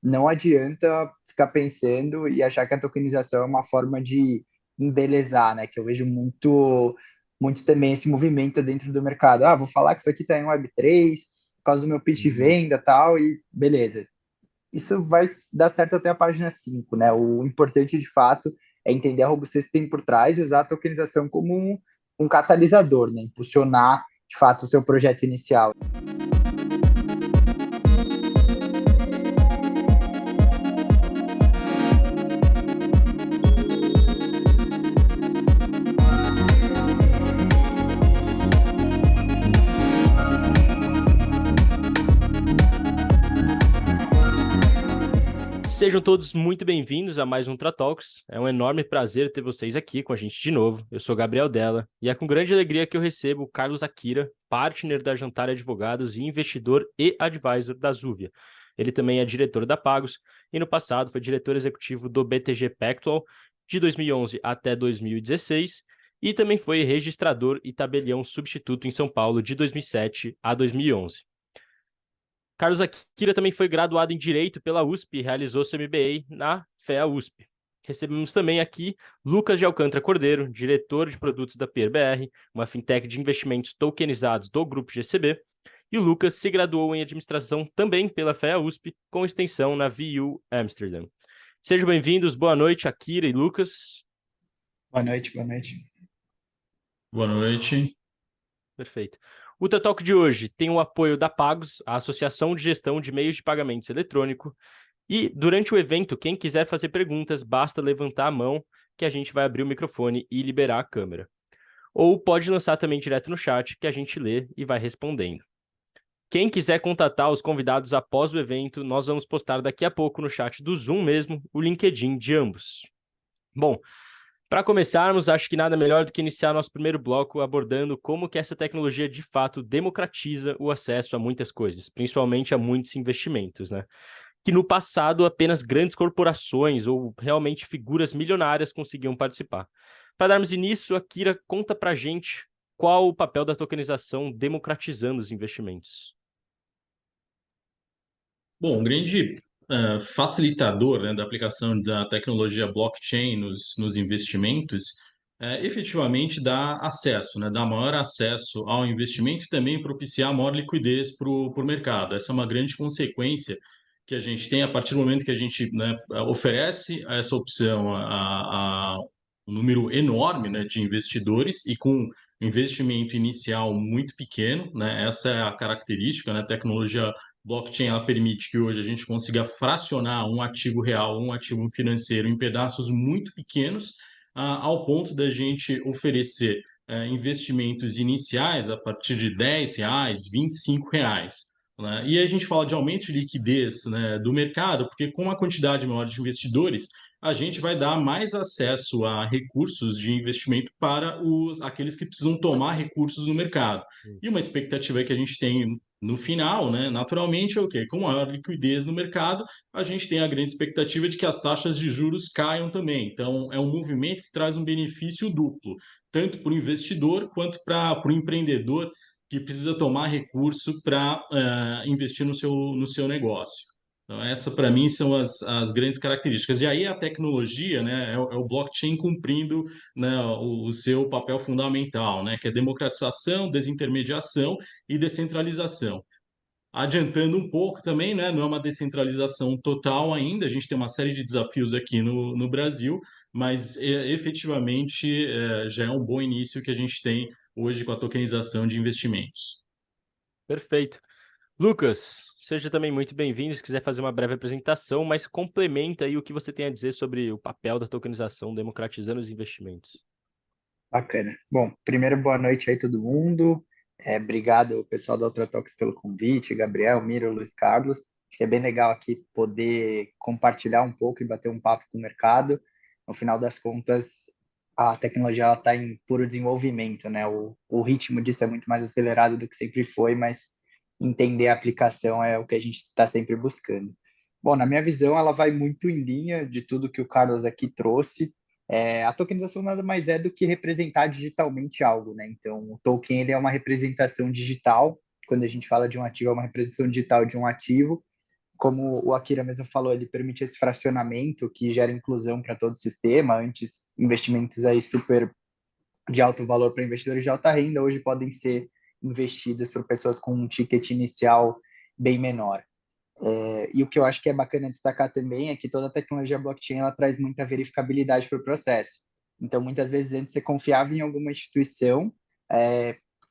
não adianta ficar pensando e achar que a tokenização é uma forma de embelezar, né? Que eu vejo muito também esse movimento dentro do mercado. Ah, vou falar que isso aqui está em Web3, por causa do meu pitch de Uhum. venda e tal, e beleza. Isso vai dar certo até a página 5, né? O importante, de fato, é entender a robustez que tem por trás e usar a tokenização como um catalisador, né? Impulsionar, de fato, o seu projeto inicial. Sejam todos muito bem-vindos a mais um Tratalks. É um enorme prazer ter vocês aqui com a gente de novo. Eu sou Gabriel Della e é com grande alegria que eu recebo o Carlos Akira, partner da Jantar Advogados e investidor e advisor da Zuvia. Ele também é diretor da Pagos e no passado foi diretor executivo do BTG Pactual de 2011 até 2016 e também foi registrador e tabelião substituto em São Paulo de 2007 a 2011. Carlos Akira também foi graduado em Direito pela USP e realizou seu MBA na FEA USP. Recebemos também aqui Lucas de Alcântara Cordeiro, diretor de produtos da PeerBR, uma fintech de investimentos tokenizados do Grupo GCB. E o Lucas se graduou em administração também pela FEA USP, com extensão na VU Amsterdam. Sejam bem-vindos, boa noite, Akira e Lucas. Boa noite, boa noite. Boa noite. Perfeito. O Talk de hoje tem o apoio da Pagos, a Associação de Gestão de Meios de Pagamentos Eletrônico. E durante o evento, quem quiser fazer perguntas, basta levantar a mão que a gente vai abrir o microfone e liberar a câmera. Ou pode lançar também direto no chat que a gente lê e vai respondendo. Quem quiser contatar os convidados após o evento, nós vamos postar daqui a pouco no chat do Zoom mesmo o LinkedIn de ambos. Bom, para começarmos, acho que nada melhor do que iniciar nosso primeiro bloco abordando como que essa tecnologia de fato democratiza o acesso a muitas coisas, principalmente a muitos investimentos, né? Que no passado apenas grandes corporações ou realmente figuras milionárias conseguiam participar. Para darmos início, a Kira conta para a gente qual o papel da tokenização democratizando os investimentos. Bom, um grande facilitador, né, da aplicação da tecnologia blockchain nos investimentos efetivamente dá acesso, né, dá maior acesso ao investimento e também propiciar maior liquidez para o mercado. Essa é uma grande consequência que a gente tem a partir do momento que a gente, né, oferece essa opção a um número enorme, né, de investidores e com investimento inicial muito pequeno, né? Essa é a característica, né? A tecnologia blockchain ela permite que hoje a gente consiga fracionar um ativo real, um ativo financeiro em pedaços muito pequenos, ao ponto da gente oferecer investimentos iniciais a partir de R$ 10, R$ 25. Né? E a gente fala de aumento de liquidez, né, do mercado, porque com a quantidade maior de investidores, a gente vai dar mais acesso a recursos de investimento para aqueles que precisam tomar recursos no mercado. E uma expectativa que a gente tem no final, né, naturalmente, é o quê? Com maior liquidez no mercado, a gente tem a grande expectativa de que as taxas de juros caiam também. Então, é um movimento que traz um benefício duplo, tanto para o investidor quanto para o empreendedor que precisa tomar recurso para investir no seu negócio. Então, essa, para mim, são as grandes características. E aí a tecnologia, né, é o blockchain cumprindo, né, o seu papel fundamental, né, que é democratização, desintermediação e descentralização. Adiantando um pouco também, né, não é uma descentralização total ainda, a gente tem uma série de desafios aqui no Brasil, mas efetivamente já é um bom início que a gente tem hoje com a tokenização de investimentos. Perfeito. Lucas, seja também muito bem-vindo. Se quiser fazer uma breve apresentação, mas complementa aí o que você tem a dizer sobre o papel da tokenização democratizando os investimentos. Bacana. Bom, primeiro, boa noite aí todo mundo. Obrigado, pessoal da Ultratox, pelo convite, Gabriel, Miro, Luiz Carlos. Acho que é bem legal aqui poder compartilhar um pouco e bater um papo com o mercado. No final das contas, a tecnologia está em puro desenvolvimento, né? O ritmo disso é muito mais acelerado do que sempre foi, mas entender a aplicação é o que a gente está sempre buscando. Bom, na minha visão, ela vai muito em linha de tudo que o Carlos aqui trouxe. A tokenização nada mais é do que representar digitalmente algo, né? Então, o token ele é uma representação digital. Quando a gente fala de um ativo, é uma representação digital de um ativo. como o Akira mesmo falou, ele permite esse fracionamento que gera inclusão para todo o sistema. Antes, investimentos aí super de alto valor para investidores de alta renda, hoje podem ser investidos por pessoas com um ticket inicial bem menor. E o que eu acho que é bacana destacar também é que toda a tecnologia blockchain ela traz muita verificabilidade para o processo. Então, muitas vezes antes você confiava em alguma instituição,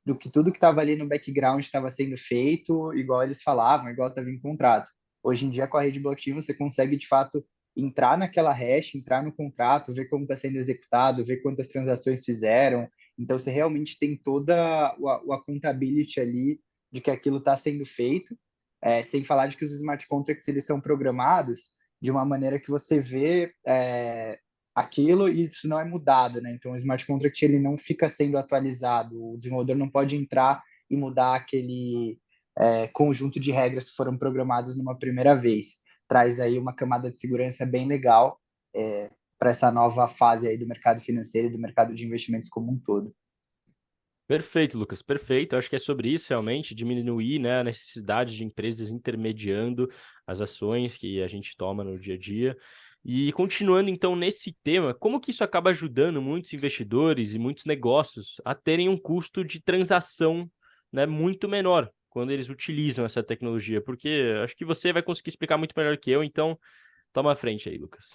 do que tudo que estava ali no background estava sendo feito, igual eles falavam, igual estava em contrato. Hoje em dia, com a rede blockchain, você consegue, de fato, entrar naquela hash, entrar no contrato, ver como está sendo executado, ver quantas transações fizeram. Então, você realmente tem toda a accountability ali de que aquilo está sendo feito, sem falar de que os smart contracts eles são programados de uma maneira que você vê aquilo e isso não é mudado, né? Então, o smart contract ele não fica sendo atualizado, o desenvolvedor não pode entrar e mudar aquele conjunto de regras que foram programadas numa primeira vez. Traz aí uma camada de segurança bem legal para essa nova fase aí do mercado financeiro e do mercado de investimentos como um todo. Perfeito, Lucas, perfeito. Eu acho que é sobre isso realmente, diminuir, né, a necessidade de empresas intermediando as ações que a gente toma no dia a dia. E continuando então nesse tema, como que isso acaba ajudando muitos investidores e muitos negócios a terem um custo de transação, né, muito menor quando eles utilizam essa tecnologia? Porque acho que você vai conseguir explicar muito melhor que eu, então toma a frente aí, Lucas.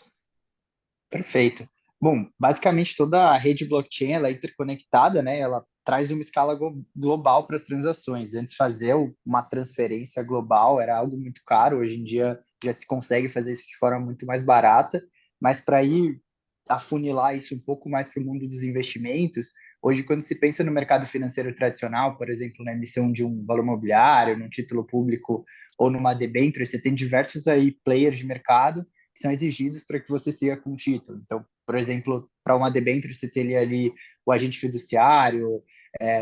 Perfeito. Bom, basicamente toda a rede blockchain ela é interconectada, né? Ela traz uma escala global para as transações. Antes fazer uma transferência global era algo muito caro, hoje em dia já se consegue fazer isso de forma muito mais barata, mas para ir afunilar isso um pouco mais para o mundo dos investimentos, hoje quando se pensa no mercado financeiro tradicional, por exemplo, na emissão de um valor mobiliário, num título público ou numa debênture, você tem diversos aí players de mercado que são exigidos para que você siga com o título. Então, por exemplo, para uma debênture, você teria ali o agente fiduciário,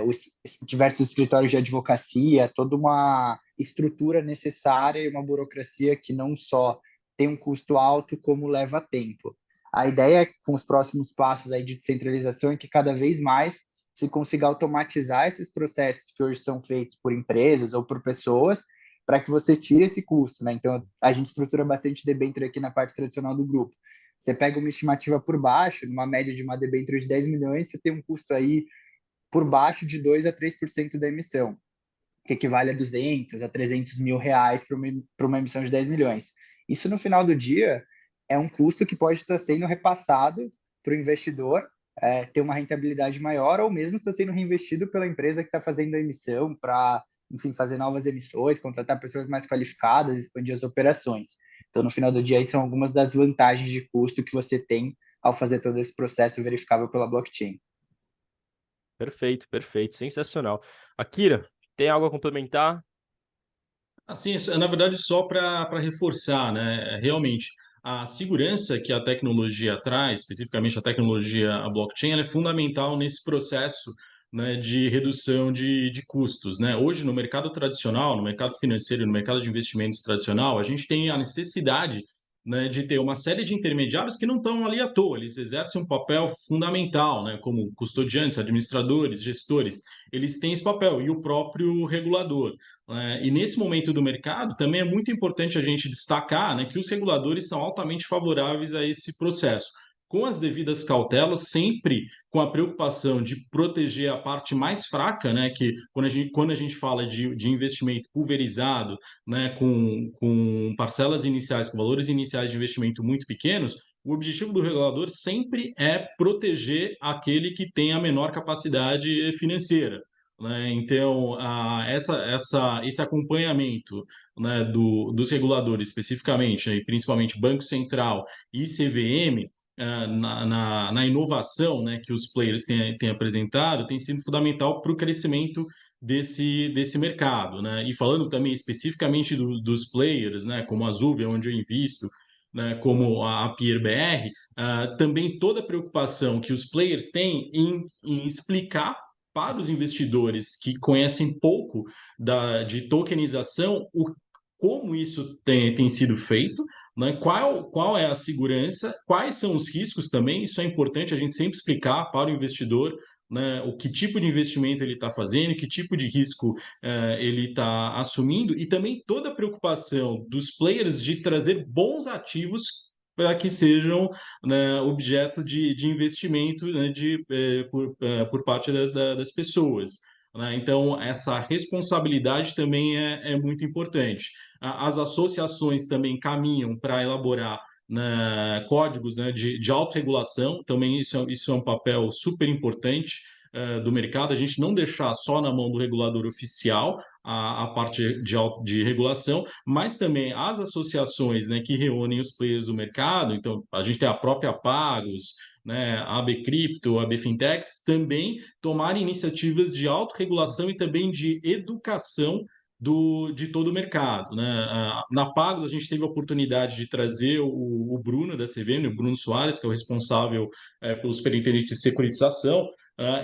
os diversos escritórios de advocacia, toda uma estrutura necessária e uma burocracia que não só tem um custo alto, como leva tempo. A ideia com os próximos passos aí de descentralização é que cada vez mais se consiga automatizar esses processos que hoje são feitos por empresas ou por pessoas, para que você tire esse custo, né? Então, a gente estrutura bastante debênture aqui na parte tradicional do grupo. Você pega uma estimativa por baixo, numa média de uma debênture de 10 milhões, você tem um custo aí por baixo de 2 a 3% da emissão, que equivale a 200 a 300 mil reais para uma emissão de 10 milhões. Isso, no final do dia, é um custo que pode estar sendo repassado para o investidor ter uma rentabilidade maior, ou mesmo está sendo reinvestido pela empresa que está fazendo a emissão para, enfim, fazer novas emissões, contratar pessoas mais qualificadas, expandir as operações. Então, no final do dia, aí são algumas das vantagens de custo que você tem ao fazer todo esse processo verificável pela blockchain. Perfeito, perfeito, sensacional. Akira, tem algo a complementar? Assim, na verdade, só para reforçar, né? Realmente, a segurança que a tecnologia traz, especificamente a tecnologia a blockchain, ela é fundamental nesse processo, né, de redução de custos, né? Hoje, no mercado tradicional, no mercado financeiro, no mercado de investimentos tradicional, a gente tem a necessidade, né, de ter uma série de intermediários que não estão ali à toa, eles exercem um papel fundamental, né, como custodiantes, administradores, gestores, eles têm esse papel, e o próprio regulador. E nesse momento do mercado, também é muito importante a gente destacar, né, que os reguladores são altamente favoráveis a esse processo, com as devidas cautelas, sempre com a preocupação de proteger a parte mais fraca, né, que quando a gente fala de investimento pulverizado, né, com parcelas iniciais, com valores iniciais de investimento muito pequenos, o objetivo do regulador sempre é proteger aquele que tem a menor capacidade financeira, né? Então, esse acompanhamento, né, dos reguladores, especificamente, né, e principalmente Banco Central e CVM, na inovação, né, que os players têm apresentado, tem sido fundamental para o crescimento desse mercado. Né? E falando também especificamente dos players, né, como a Zuve, onde eu invisto, né, como a PeerBR, também toda a preocupação que os players têm em explicar para os investidores que conhecem pouco de tokenização, como isso tem sido feito, né? Qual é a segurança, quais são os riscos também, isso é importante a gente sempre explicar para o investidor, né, o que tipo de investimento ele está fazendo, que tipo de risco ele está assumindo, e também toda a preocupação dos players de trazer bons ativos para que sejam, né, objeto de investimento, né, por parte das pessoas. Né? Então, essa responsabilidade também é muito importante. As associações também caminham para elaborar, né, códigos, né, de autorregulação, também isso é um papel super importante do mercado, a gente não deixar só na mão do regulador oficial a parte de regulação, mas também as associações, né, que reúnem os players do mercado, então a gente tem a própria Pagos, né, a AB Cripto, a AB Fintechs, também tomarem iniciativas de autorregulação e também de educação de todo o mercado. Né? Na Pagos, a gente teve a oportunidade de trazer o Bruno da CVM, o Bruno Soares, que é o responsável pelo superintendente de securitização,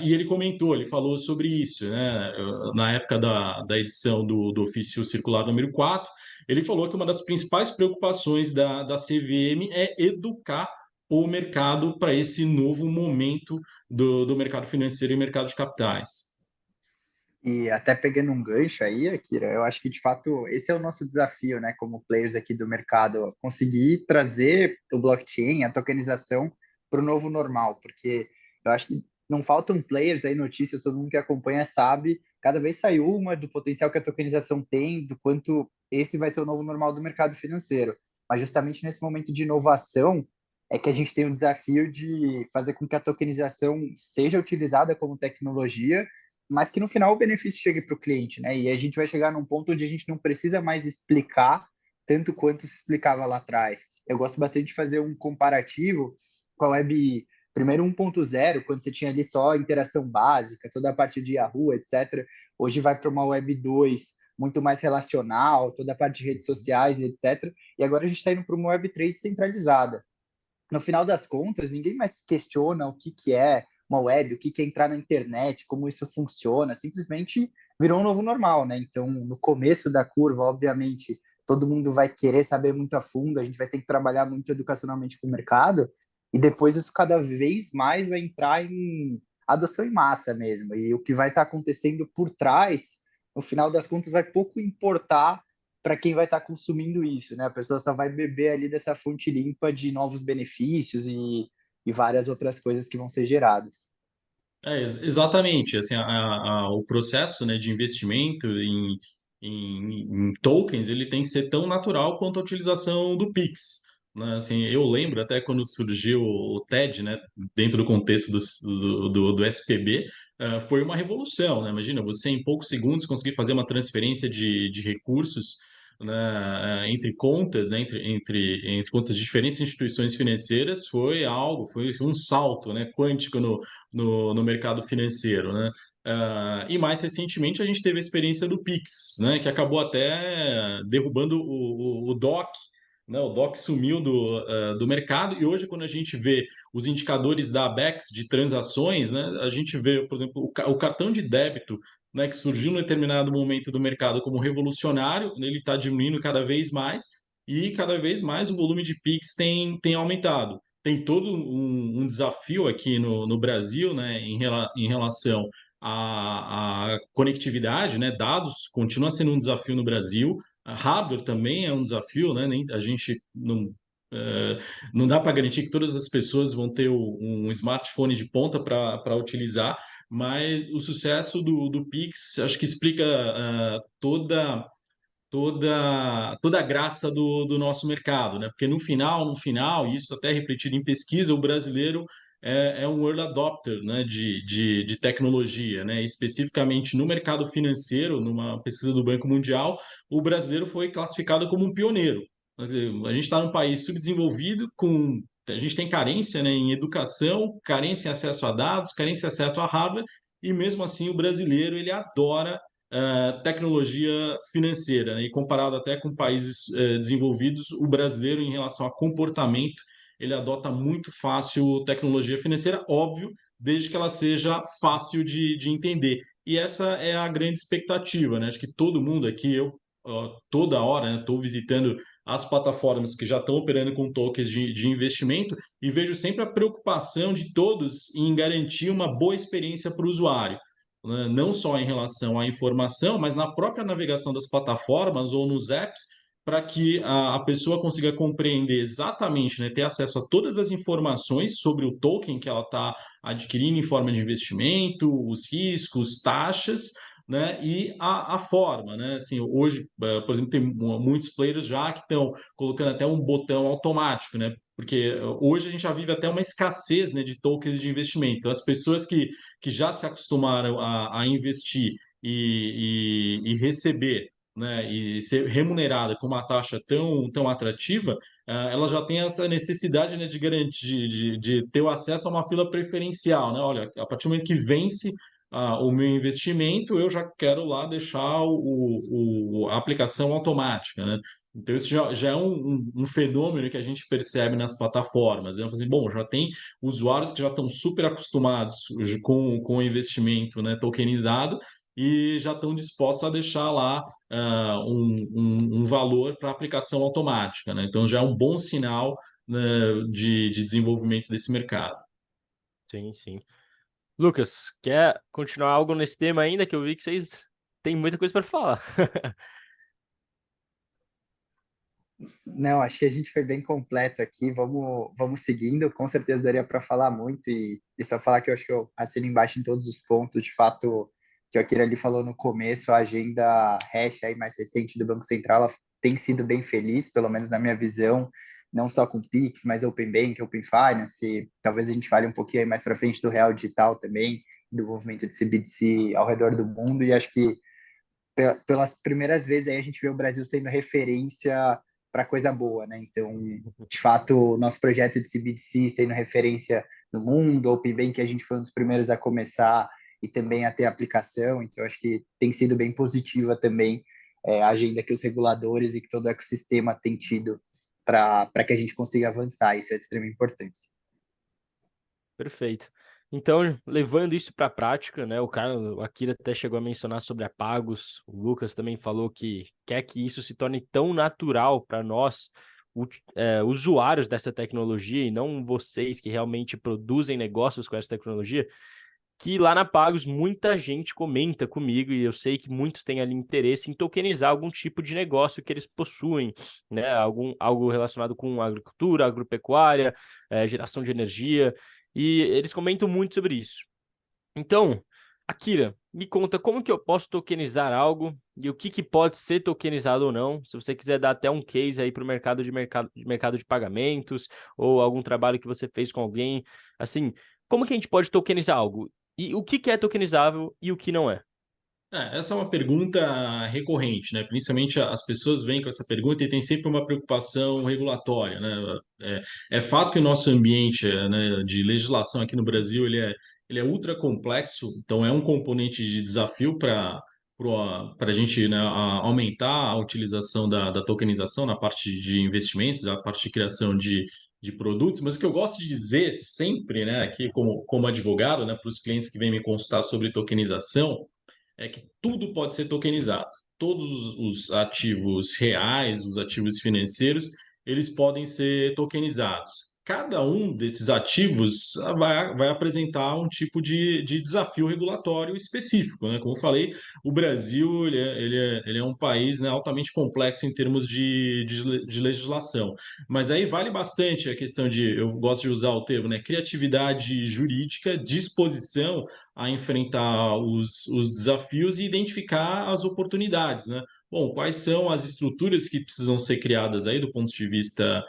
e ele comentou, ele falou sobre isso, né? Na época da edição do ofício circular número 4, ele falou que uma das principais preocupações da CVM é educar o mercado para esse novo momento do mercado financeiro e mercado de capitais. E até pegando um gancho aí, Akira, eu acho que de fato esse é o nosso desafio, né, como players aqui do mercado, conseguir trazer o blockchain, a tokenização para o novo normal, porque eu acho que não faltam players aí, notícias, todo mundo que acompanha sabe, cada vez sai uma do potencial que a tokenização tem, do quanto esse vai ser o novo normal do mercado financeiro. Mas justamente nesse momento de inovação é que a gente tem o desafio de fazer com que a tokenização seja utilizada como tecnologia, mas que no final o benefício chegue para o cliente, né? E a gente vai chegar num ponto onde a gente não precisa mais explicar tanto quanto se explicava lá atrás. Eu gosto bastante de fazer um comparativo com a web, primeiro 1.0, quando você tinha ali só interação básica, toda a parte de Yahoo, etc. Hoje vai para uma web 2, muito mais relacional, toda a parte de redes sociais, etc. E agora a gente está indo para uma web 3 centralizada. No final das contas, ninguém mais questiona o que é uma web, o que é entrar na internet, como isso funciona, simplesmente virou um novo normal, né? Então, no começo da curva, obviamente, todo mundo vai querer saber muito a fundo, a gente vai ter que trabalhar muito educacionalmente com o mercado, e depois isso cada vez mais vai entrar em adoção em massa mesmo. E o que vai estar acontecendo por trás, no final das contas, vai pouco importar para quem vai estar consumindo isso, né? A pessoa só vai beber ali dessa fonte limpa de novos benefícios e várias outras coisas que vão ser geradas. Exatamente, assim, o processo, né, de investimento em tokens, ele tem que ser tão natural quanto a utilização do Pix, né? Assim, eu lembro até quando surgiu o TED, né, dentro do contexto do SPB, foi uma revolução, né? Imagina, você em poucos segundos conseguir fazer uma transferência de recursos, né, entre contas, né, entre contas de diferentes instituições financeiras, foi um salto, né, quântico no mercado financeiro, né? E mais recentemente a gente teve a experiência do Pix, né? Que acabou até derrubando o DOC, né? O DOC sumiu do mercado, e hoje, quando a gente vê os indicadores da ABEX de transações, né? A gente vê, por exemplo, o cartão de débito, né? Que surgiu em determinado momento do mercado como revolucionário, ele está diminuindo cada vez mais, e cada vez mais o volume de Pix tem aumentado. Tem todo um desafio aqui no Brasil, né, em relação à conectividade, né? Dados continua sendo um desafio no Brasil, hardware também é um desafio, né? A gente não dá para garantir que todas as pessoas vão ter um smartphone de ponta para utilizar, mas o sucesso do Pix acho que explica toda a graça do nosso mercado, né? Porque no final, e isso até refletido em pesquisa, o brasileiro é um early adopter, né, de tecnologia, né? Especificamente no mercado financeiro, numa pesquisa do Banco Mundial, o brasileiro foi classificado como um pioneiro. Quer dizer, a gente está num país subdesenvolvido, a gente tem carência, né, em educação, carência em acesso a dados, carência em acesso a hardware, e mesmo assim o brasileiro ele adora tecnologia financeira, né? E comparado até com países desenvolvidos, o brasileiro, em relação a comportamento, ele adota muito fácil tecnologia financeira, óbvio, desde que ela seja fácil de entender. E essa é a grande expectativa, né? Acho que todo mundo aqui, eu toda hora, estou visitando as plataformas que já estão operando com tokens de investimento e vejo sempre a preocupação de todos em garantir uma boa experiência para o usuário, né? Não só em relação à informação, mas na própria navegação das plataformas ou nos apps, para que a pessoa consiga compreender exatamente, né, ter acesso a todas as informações sobre o token que ela está adquirindo em forma de investimento, os riscos, taxas, né, e a forma, né? Assim, hoje, por exemplo, tem muitos players já que estão colocando até um botão automático, né? Porque hoje a gente já vive até uma escassez, né, de tokens de investimento. Então, as pessoas que já se acostumaram a investir e receber, né, e ser remunerada com uma taxa tão atrativa, ela já tem essa necessidade, né, de garantir, de ter o acesso a uma fila preferencial, né? Olha, a partir do momento que vence o meu investimento, eu já quero lá deixar a aplicação automática, né? Então, isso já é um fenômeno que a gente percebe nas plataformas, né? Assim, bom, já tem usuários que já estão super acostumados com o investimento, né, tokenizado e já estão dispostos a deixar lá um valor para aplicação automática, né? Então, já é um bom sinal, né, de desenvolvimento desse mercado. Sim, sim. Lucas, quer continuar algo nesse tema ainda? Que eu vi que vocês têm muita coisa para falar. Não, acho que a gente foi bem completo aqui. Vamos seguindo. Com certeza daria para falar muito e só falar que eu acho que eu assino embaixo em todos os pontos. De fato, que o Akira ali falou no começo, a agenda hash aí mais recente do Banco Central, ela tem sido bem feliz, pelo menos na minha visão, não só com Pix, mas Open Bank, Open Finance. Talvez a gente fale um pouquinho aí mais para frente do Real Digital também, do movimento de CBDC ao redor do mundo. E acho que pelas primeiras vezes aí a gente vê o Brasil sendo referência para coisa boa, né? Então, de fato, o nosso projeto de CBDC sendo referência no mundo, Open Bank a gente foi um dos primeiros a começar e também a ter aplicação, então acho que tem sido bem positiva também a agenda que os reguladores e que todo o ecossistema tem tido para que a gente consiga avançar, isso é de extrema importância. Perfeito. Então, levando isso para a prática, né? O Akira até chegou a mencionar sobre a Pagos. O Lucas também falou que quer que isso se torne tão natural para nós, usuários dessa tecnologia, e não vocês que realmente produzem negócios com essa tecnologia, que lá na Pagos muita gente comenta comigo, e eu sei que muitos têm ali interesse em tokenizar algum tipo de negócio que eles possuem, né? Algo relacionado com agricultura, agropecuária, geração de energia. E eles comentam muito sobre isso. Então, Akira, me conta como que eu posso tokenizar algo e o que pode ser tokenizado ou não. Se você quiser dar até um case aí para o mercado de pagamentos ou algum trabalho que você fez com alguém, assim, como que a gente pode tokenizar algo? E o que é tokenizável e o que não é? Essa é uma pergunta recorrente, né? Principalmente as pessoas vêm com essa pergunta e tem sempre uma preocupação regulatória, né? É fato que o nosso ambiente, né, de legislação aqui no Brasil ele é ultra complexo, então é um componente de desafio para a gente, né, aumentar a utilização da tokenização na parte de investimentos, na parte de criação de produtos, mas o que eu gosto de dizer sempre, né, aqui como advogado, né, para os clientes que vêm me consultar sobre tokenização, é que tudo pode ser tokenizado. Todos os ativos reais, os ativos financeiros, eles podem ser tokenizados. Cada um desses ativos vai apresentar um tipo de desafio regulatório específico, né? Como eu falei, o Brasil ele é um país, né, altamente complexo em termos de legislação. Mas aí vale bastante a questão eu gosto de usar o termo, né, criatividade jurídica, disposição a enfrentar os desafios e identificar as oportunidades, né? Bom, quais são as estruturas que precisam ser criadas aí do ponto de vista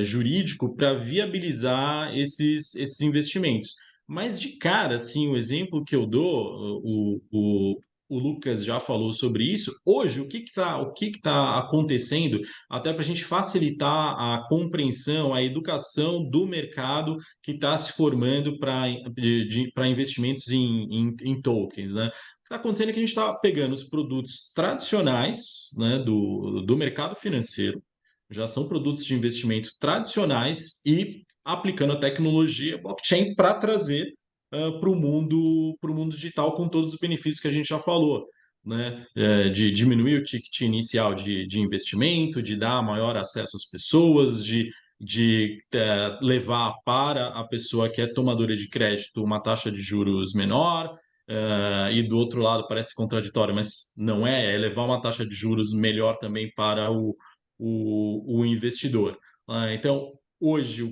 jurídico para viabilizar esses investimentos? Mas de cara, assim, o exemplo que eu dou, o Lucas já falou sobre isso. Hoje, o que está acontecendo, até para a gente facilitar a compreensão, a educação do mercado que está se formando para investimentos em tokens, né? O que está acontecendo é que a gente está pegando os produtos tradicionais, né, do mercado financeiro, já são produtos de investimento tradicionais e aplicando a tecnologia blockchain para trazer para o mundo digital com todos os benefícios que a gente já falou. né, de diminuir o ticket inicial de investimento, de dar maior acesso às pessoas, de levar para a pessoa que é tomadora de crédito uma taxa de juros menor, e do outro lado parece contraditório, mas não é levar uma taxa de juros melhor também para o investidor. Então, hoje,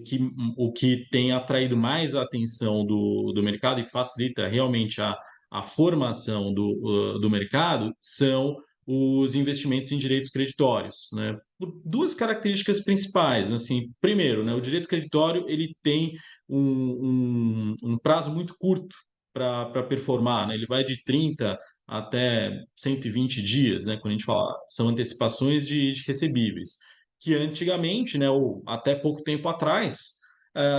o que tem atraído mais a atenção do mercado e facilita realmente a formação do mercado são os investimentos em direitos creditórios, né? Por duas características principais. Assim, primeiro, né, o direito creditório ele tem um prazo muito curto para performar, né? Ele vai de 30 até 120 dias, né? Quando a gente fala, são antecipações de recebíveis, que antigamente, né, ou até pouco tempo atrás,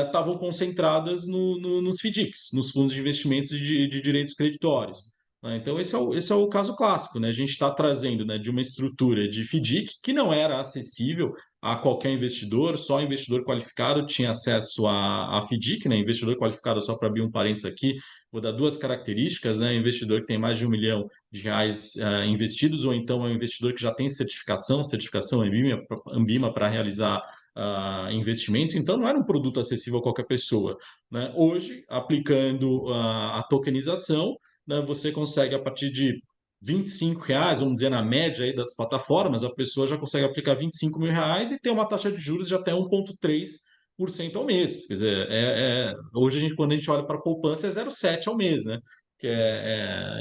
estavam concentradas nos FDICs, nos fundos de investimentos de direitos creditórios, né? Então, esse é o caso clássico, né? A gente está trazendo, né, de uma estrutura de FDIC que não era acessível a qualquer investidor, só investidor qualificado tinha acesso a FDIC, né? Investidor qualificado, só para abrir um parênteses aqui, vou dar duas características, né? Investidor que tem mais de R$ 1 milhão investidos, ou então é um investidor que já tem certificação Ambima para realizar investimentos, então não era um produto acessível a qualquer pessoa, né? Hoje, aplicando a tokenização, né, você consegue, a partir de R$ 25, vamos dizer, na média aí das plataformas, a pessoa já consegue aplicar R$ 25 mil e ter uma taxa de juros de até 1,3% ao mês. Quer dizer, hoje, quando a gente olha para a poupança, é 0,7 ao mês, né?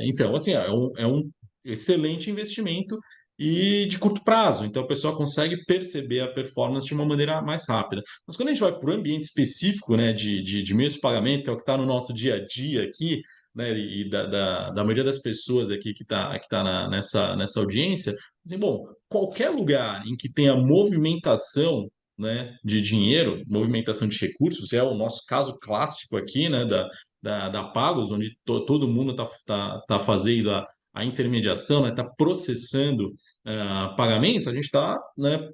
Então, assim, é um excelente investimento e de curto prazo. Então, a pessoa consegue perceber a performance de uma maneira mais rápida. Mas quando a gente vai para o ambiente específico, né, de meios de pagamento, que é o que está no nosso dia a dia aqui, né, e da maioria das pessoas aqui que tá nessa audiência, assim, bom, qualquer lugar em que tenha movimentação, né, de dinheiro, movimentação de recursos, é o nosso caso clássico aqui, né, da Pagos, onde todo mundo está fazendo a intermediação, né, está processando pagamentos, a gente está, né,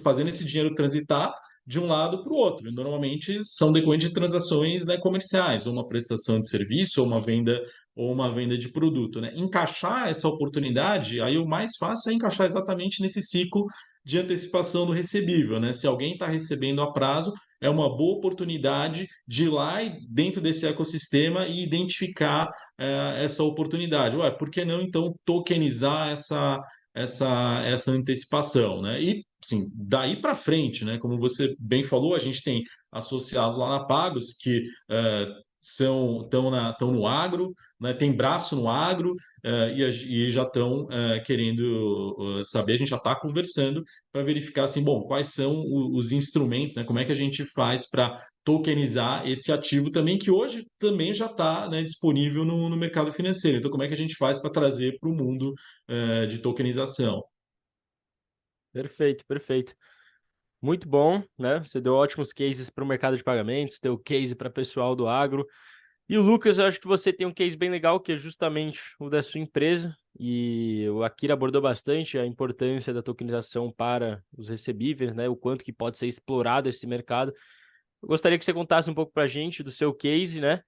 fazendo esse dinheiro transitar de um lado para o outro. Normalmente são decorrentes de transações, né, comerciais, ou uma prestação de serviço, ou uma venda de produto, né? Encaixar essa oportunidade, aí o mais fácil é encaixar exatamente nesse ciclo de antecipação do recebível, né? Se alguém está recebendo a prazo, é uma boa oportunidade de ir lá e dentro desse ecossistema e identificar essa oportunidade. Ué, por que não então tokenizar essa antecipação, né? E, sim, daí para frente, né? Como você bem falou, a gente tem associados lá na Pagos que estão no agro, né? Tem braço no agro e já estão querendo saber, a gente já está conversando para verificar assim, bom, quais são os instrumentos, né? Como é que a gente faz para tokenizar esse ativo também, que hoje também já está, né, disponível no mercado financeiro. Então, como é que a gente faz para trazer para o mundo de tokenização? Perfeito, perfeito. Muito bom, né? Você deu ótimos cases para o mercado de pagamentos, deu case para pessoal do agro. E o Lucas, eu acho que você tem um case bem legal, que é justamente o da sua empresa. E o Akira abordou bastante a importância da tokenização para os recebíveis, né? O quanto que pode ser explorado esse mercado. Eu gostaria que você contasse um pouco para a gente do seu case, né?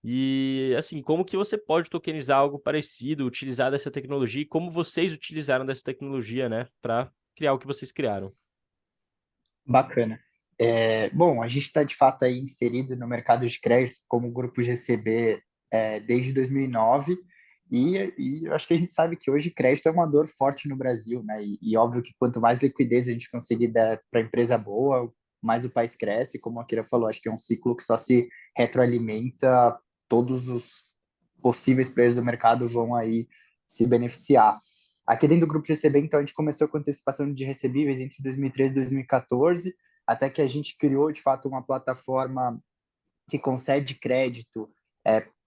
E, assim, como que você pode tokenizar algo parecido, utilizar dessa tecnologia e como vocês utilizaram dessa tecnologia, né? Para criar o que vocês criaram. Bacana. Bom, a gente está de fato aí inserido no mercado de crédito como grupo GCB desde 2009 e eu acho que a gente sabe que hoje crédito é uma dor forte no Brasil, né? E óbvio que quanto mais liquidez a gente conseguir dar para a empresa boa, mais o país cresce. Como a Kira falou, acho que é um ciclo que só se retroalimenta, todos os possíveis players do mercado vão aí se beneficiar. Aqui dentro do grupo GCB, então, a gente começou com antecipação de recebíveis entre 2013 e 2014, até que a gente criou, de fato, uma plataforma que concede crédito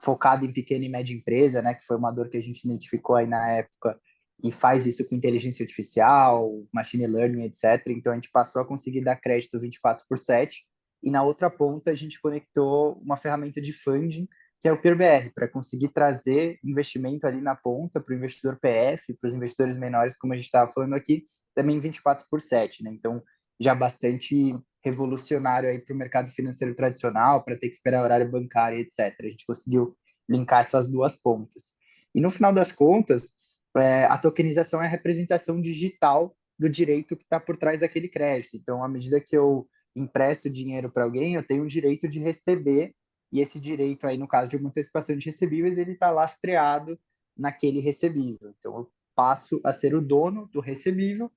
focado em pequena e média empresa, né, que foi uma dor que a gente identificou aí na época, e faz isso com inteligência artificial, machine learning, etc. Então, a gente passou a conseguir dar crédito 24/7, e na outra ponta a gente conectou uma ferramenta de funding, que é o PeerBR, para conseguir trazer investimento ali na ponta para o investidor PF, para os investidores menores, como a gente estava falando aqui, também 24/7, né? Então, já bastante revolucionário aí para o mercado financeiro tradicional, para ter que esperar horário bancário, etc. A gente conseguiu linkar essas duas pontas. E no final das contas, a tokenização é a representação digital do direito que está por trás daquele crédito. Então, à medida que eu empresto dinheiro para alguém, eu tenho o direito de receber, e esse direito aí, no caso de uma antecipação de recebíveis, ele está lastreado naquele recebível. Então, eu passo a ser o dono do recebível,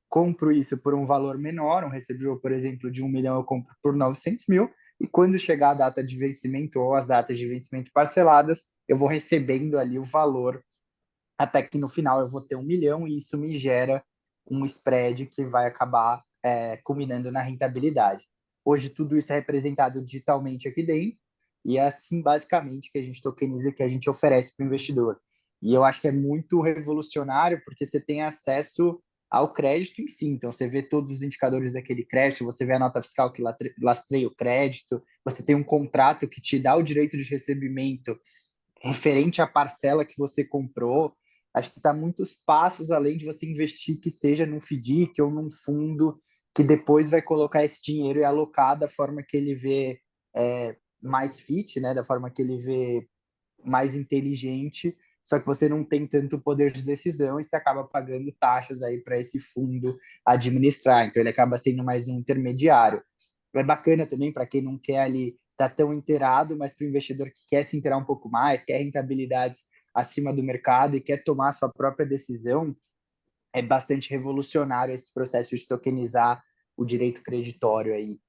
compro isso por um valor menor, um recebível, por exemplo, de 1 milhão, eu compro por 900 mil, e quando chegar a data de vencimento ou as datas de vencimento parceladas, eu vou recebendo ali o valor até que no final eu vou ter 1 milhão e isso me gera um spread que vai acabar culminando na rentabilidade. Hoje tudo isso é representado digitalmente aqui dentro e é assim basicamente que a gente tokeniza, que a gente oferece para o investidor. E eu acho que é muito revolucionário porque você tem acesso ao crédito em si. Então, você vê todos os indicadores daquele crédito, você vê a nota fiscal que lastreia o crédito, você tem um contrato que te dá o direito de recebimento referente à parcela que você comprou. Acho que está muitos passos além de você investir, que seja num FDIC ou num fundo que depois vai colocar esse dinheiro e alocar da forma que ele vê mais fit, né? Da forma que ele vê mais inteligente, só que você não tem tanto poder de decisão e você acaba pagando taxas aí para esse fundo administrar. Então ele acaba sendo mais um intermediário. É bacana também para quem não quer ali estar tão inteirado, mas para o investidor que quer se inteirar um pouco mais, quer rentabilidades acima do mercado e quer tomar sua própria decisão, é bastante revolucionário esse processo de tokenizar o direito creditório aí,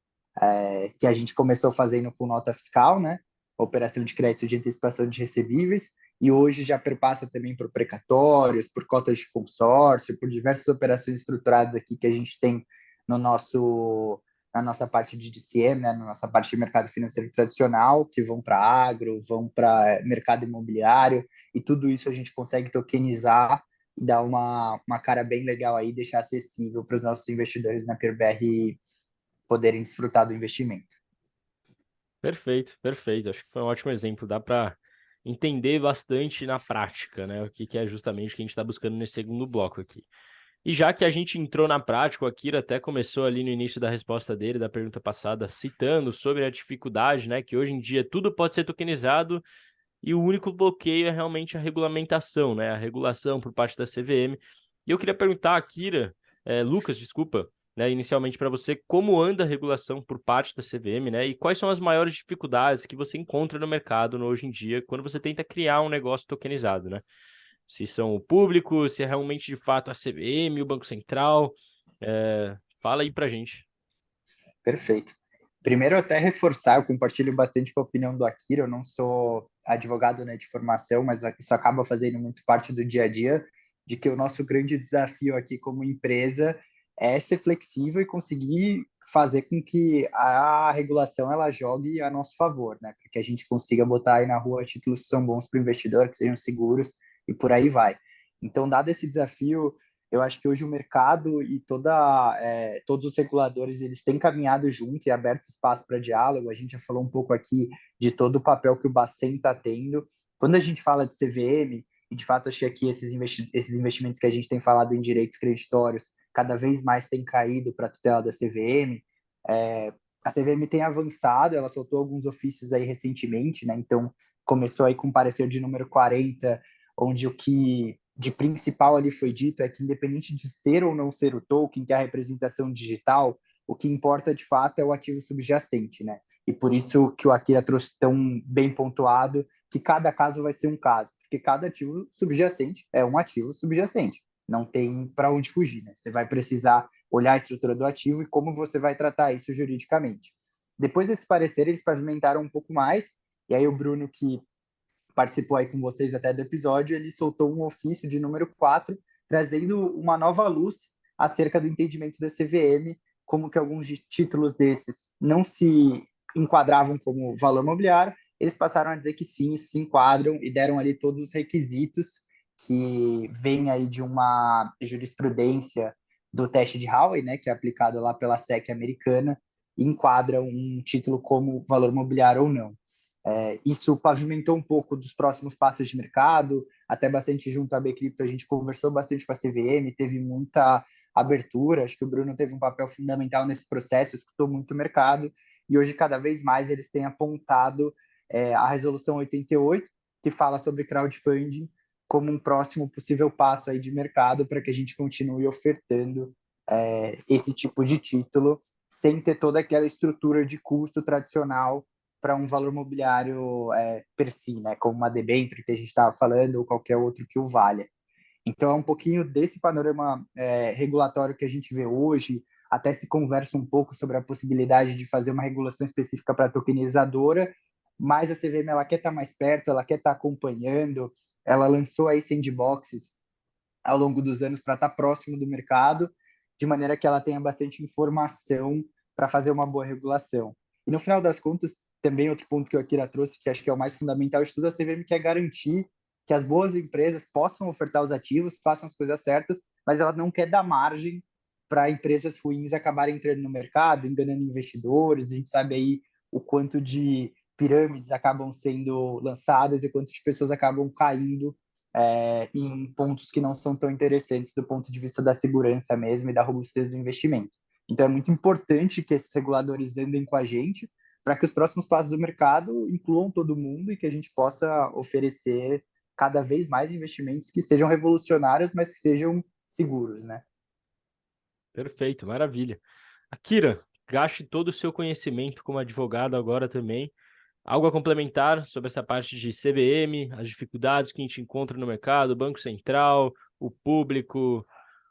que a gente começou fazendo com nota fiscal, né? Operação de crédito de antecipação de recebíveis, e hoje já perpassa também por precatórios, por cotas de consórcio, por diversas operações estruturadas aqui que a gente tem no nosso na nossa parte de DCM, né, na nossa parte de mercado financeiro tradicional, que vão para agro, vão para mercado imobiliário, e tudo isso a gente consegue tokenizar e dar uma cara bem legal aí, deixar acessível para os nossos investidores na PeerBR poderem desfrutar do investimento. Perfeito, perfeito. Acho que foi um ótimo exemplo. Dá para entender bastante na prática, né? O que é justamente o que a gente está buscando nesse segundo bloco aqui. E já que a gente entrou na prática, o Akira até começou ali no início da resposta dele, da pergunta passada, citando sobre a dificuldade, né? Que hoje em dia tudo pode ser tokenizado e o único bloqueio é realmente a regulamentação, né? A regulação por parte da CVM. E eu queria perguntar, Akira, Lucas, desculpa, né, inicialmente para você, como anda a regulação por parte da CVM, né? E quais são as maiores dificuldades que você encontra no mercado hoje em dia quando você tenta criar um negócio tokenizado, né? Se são o público, se é realmente de fato a CVM, o Banco Central. Fala aí pra gente. Perfeito. Primeiro, até reforçar, eu compartilho bastante com a opinião do Akira, eu não sou advogado, né, de formação, mas isso acaba fazendo muito parte do dia a dia, de que o nosso grande desafio aqui como empresa é ser flexível e conseguir fazer com que a regulação ela jogue a nosso favor, né, para que a gente consiga botar aí na rua títulos que são bons para o investidor, que sejam seguros e por aí vai. Então, dado esse desafio, eu acho que hoje o mercado e todos os reguladores eles têm caminhado junto e aberto espaço para diálogo. A gente já falou um pouco aqui de todo o papel que o Bacen está tendo. Quando a gente fala de CVM, e de fato acho que aqui esses investimentos que a gente tem falado em direitos creditórios cada vez mais têm caído para a tutela da CVM. A CVM tem avançado, ela soltou alguns ofícios aí recentemente, né? Então começou aí com o parecer de número 40, onde o que de principal ali foi dito é que, independente de ser ou não ser o token, que é a representação digital, o que importa de fato é o ativo subjacente, né? E por isso que o Akira trouxe tão bem pontuado que cada caso vai ser um caso, porque cada ativo subjacente é um ativo subjacente, não tem para onde fugir, né? Você vai precisar olhar a estrutura do ativo e como você vai tratar isso juridicamente. Depois desse parecer, eles pavimentaram um pouco mais, e aí o Bruno, que participou aí com vocês até do episódio, ele soltou um ofício de número 4, trazendo uma nova luz acerca do entendimento da CVM, como que alguns títulos desses não se enquadravam como valor mobiliário, eles passaram a dizer que sim, se enquadram e deram ali todos os requisitos que vêm aí de uma jurisprudência do teste de Howey, né, que é aplicado lá pela SEC americana, e enquadram um título como valor mobiliário ou não. Isso pavimentou um pouco dos próximos passos de mercado, até bastante junto à Bcrypto, a gente conversou bastante com a CVM, teve muita abertura, acho que o Bruno teve um papel fundamental nesse processo, escutou muito o mercado, e hoje cada vez mais eles têm apontado a resolução 88, que fala sobre crowdfunding, como um próximo possível passo aí de mercado para que a gente continue ofertando esse tipo de título, sem ter toda aquela estrutura de custo tradicional para um valor mobiliário per si, né, como uma debênture que a gente estava falando, ou qualquer outro que o valha. Então, é um pouquinho desse panorama regulatório que a gente vê hoje, até se conversa um pouco sobre a possibilidade de fazer uma regulação específica para a tokenizadora, mas a CVM ela quer estar mais perto, ela quer estar acompanhando, ela lançou aí sandboxes ao longo dos anos para estar próximo do mercado, de maneira que ela tenha bastante informação para fazer uma boa regulação. E no final das contas, também outro ponto que o Akira trouxe, que acho que é o mais fundamental de tudo, a CVM quer garantir que as boas empresas possam ofertar os ativos, façam as coisas certas, mas ela não quer dar margem para empresas ruins acabarem entrando no mercado, enganando investidores. A gente sabe aí o quanto de pirâmides acabam sendo lançadas e quanto de pessoas acabam caindo em pontos que não são tão interessantes do ponto de vista da segurança mesmo e da robustez do investimento. Então, é muito importante que esses reguladores andem com a gente para que os próximos passos do mercado incluam todo mundo e que a gente possa oferecer cada vez mais investimentos que sejam revolucionários, mas que sejam seguros, né? Perfeito, maravilha. Akira, gaste todo o seu conhecimento como advogado agora também. Algo a complementar sobre essa parte de CVM, as dificuldades que a gente encontra no mercado, o Banco Central, o público.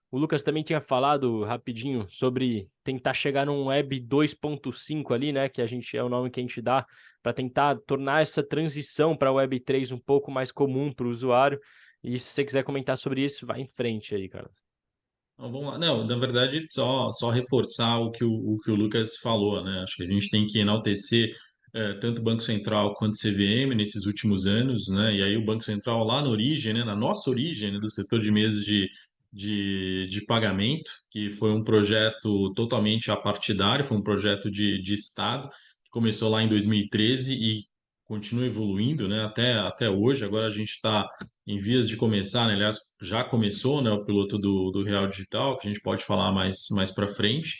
O Lucas também tinha falado rapidinho sobre tentar chegar num Web 2.5 ali, né? Que a gente é o nome que a gente dá para tentar tornar essa transição para a Web 3 um pouco mais comum para o usuário. E se você quiser comentar sobre isso, vai em frente aí, cara. Então, vamos lá. Não, na verdade, só reforçar o que o Lucas falou, né? Acho que a gente tem que enaltecer tanto o Banco Central quanto o CVM nesses últimos anos, né? E aí o Banco Central lá na origem, né? Na nossa origem, né? Do setor de mesas de pagamento, que foi um projeto totalmente apartidário, foi um projeto de Estado, que começou lá em 2013 e continua evoluindo, né? Até hoje. Agora a gente está em vias de começar, né? Aliás, já começou, né, o piloto do Real Digital, que a gente pode falar mais para frente.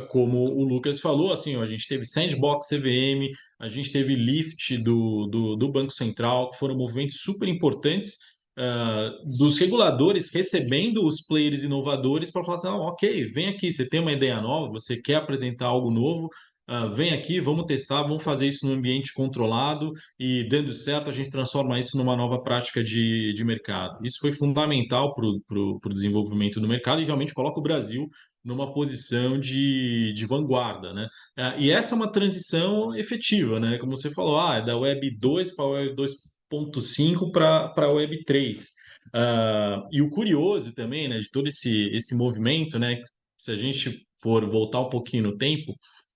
Como o Lucas falou, assim, ó, a gente teve Sandbox CVM, a gente teve Lift do Banco Central, que foram movimentos super importantes dos reguladores recebendo os players inovadores para falar, assim, ok, vem aqui, você tem uma ideia nova, você quer apresentar algo novo, vem aqui, vamos testar, vamos fazer isso num ambiente controlado e dando certo, a gente transforma isso numa nova prática de mercado. Isso foi fundamental para o desenvolvimento do mercado e realmente coloca o Brasil numa posição de vanguarda, né? E essa é uma transição efetiva, né? Como você falou, é da Web 2 para a Web 2.5 para a Web 3. E o curioso também, né, de todo esse movimento, né? Se a gente for voltar um pouquinho no tempo,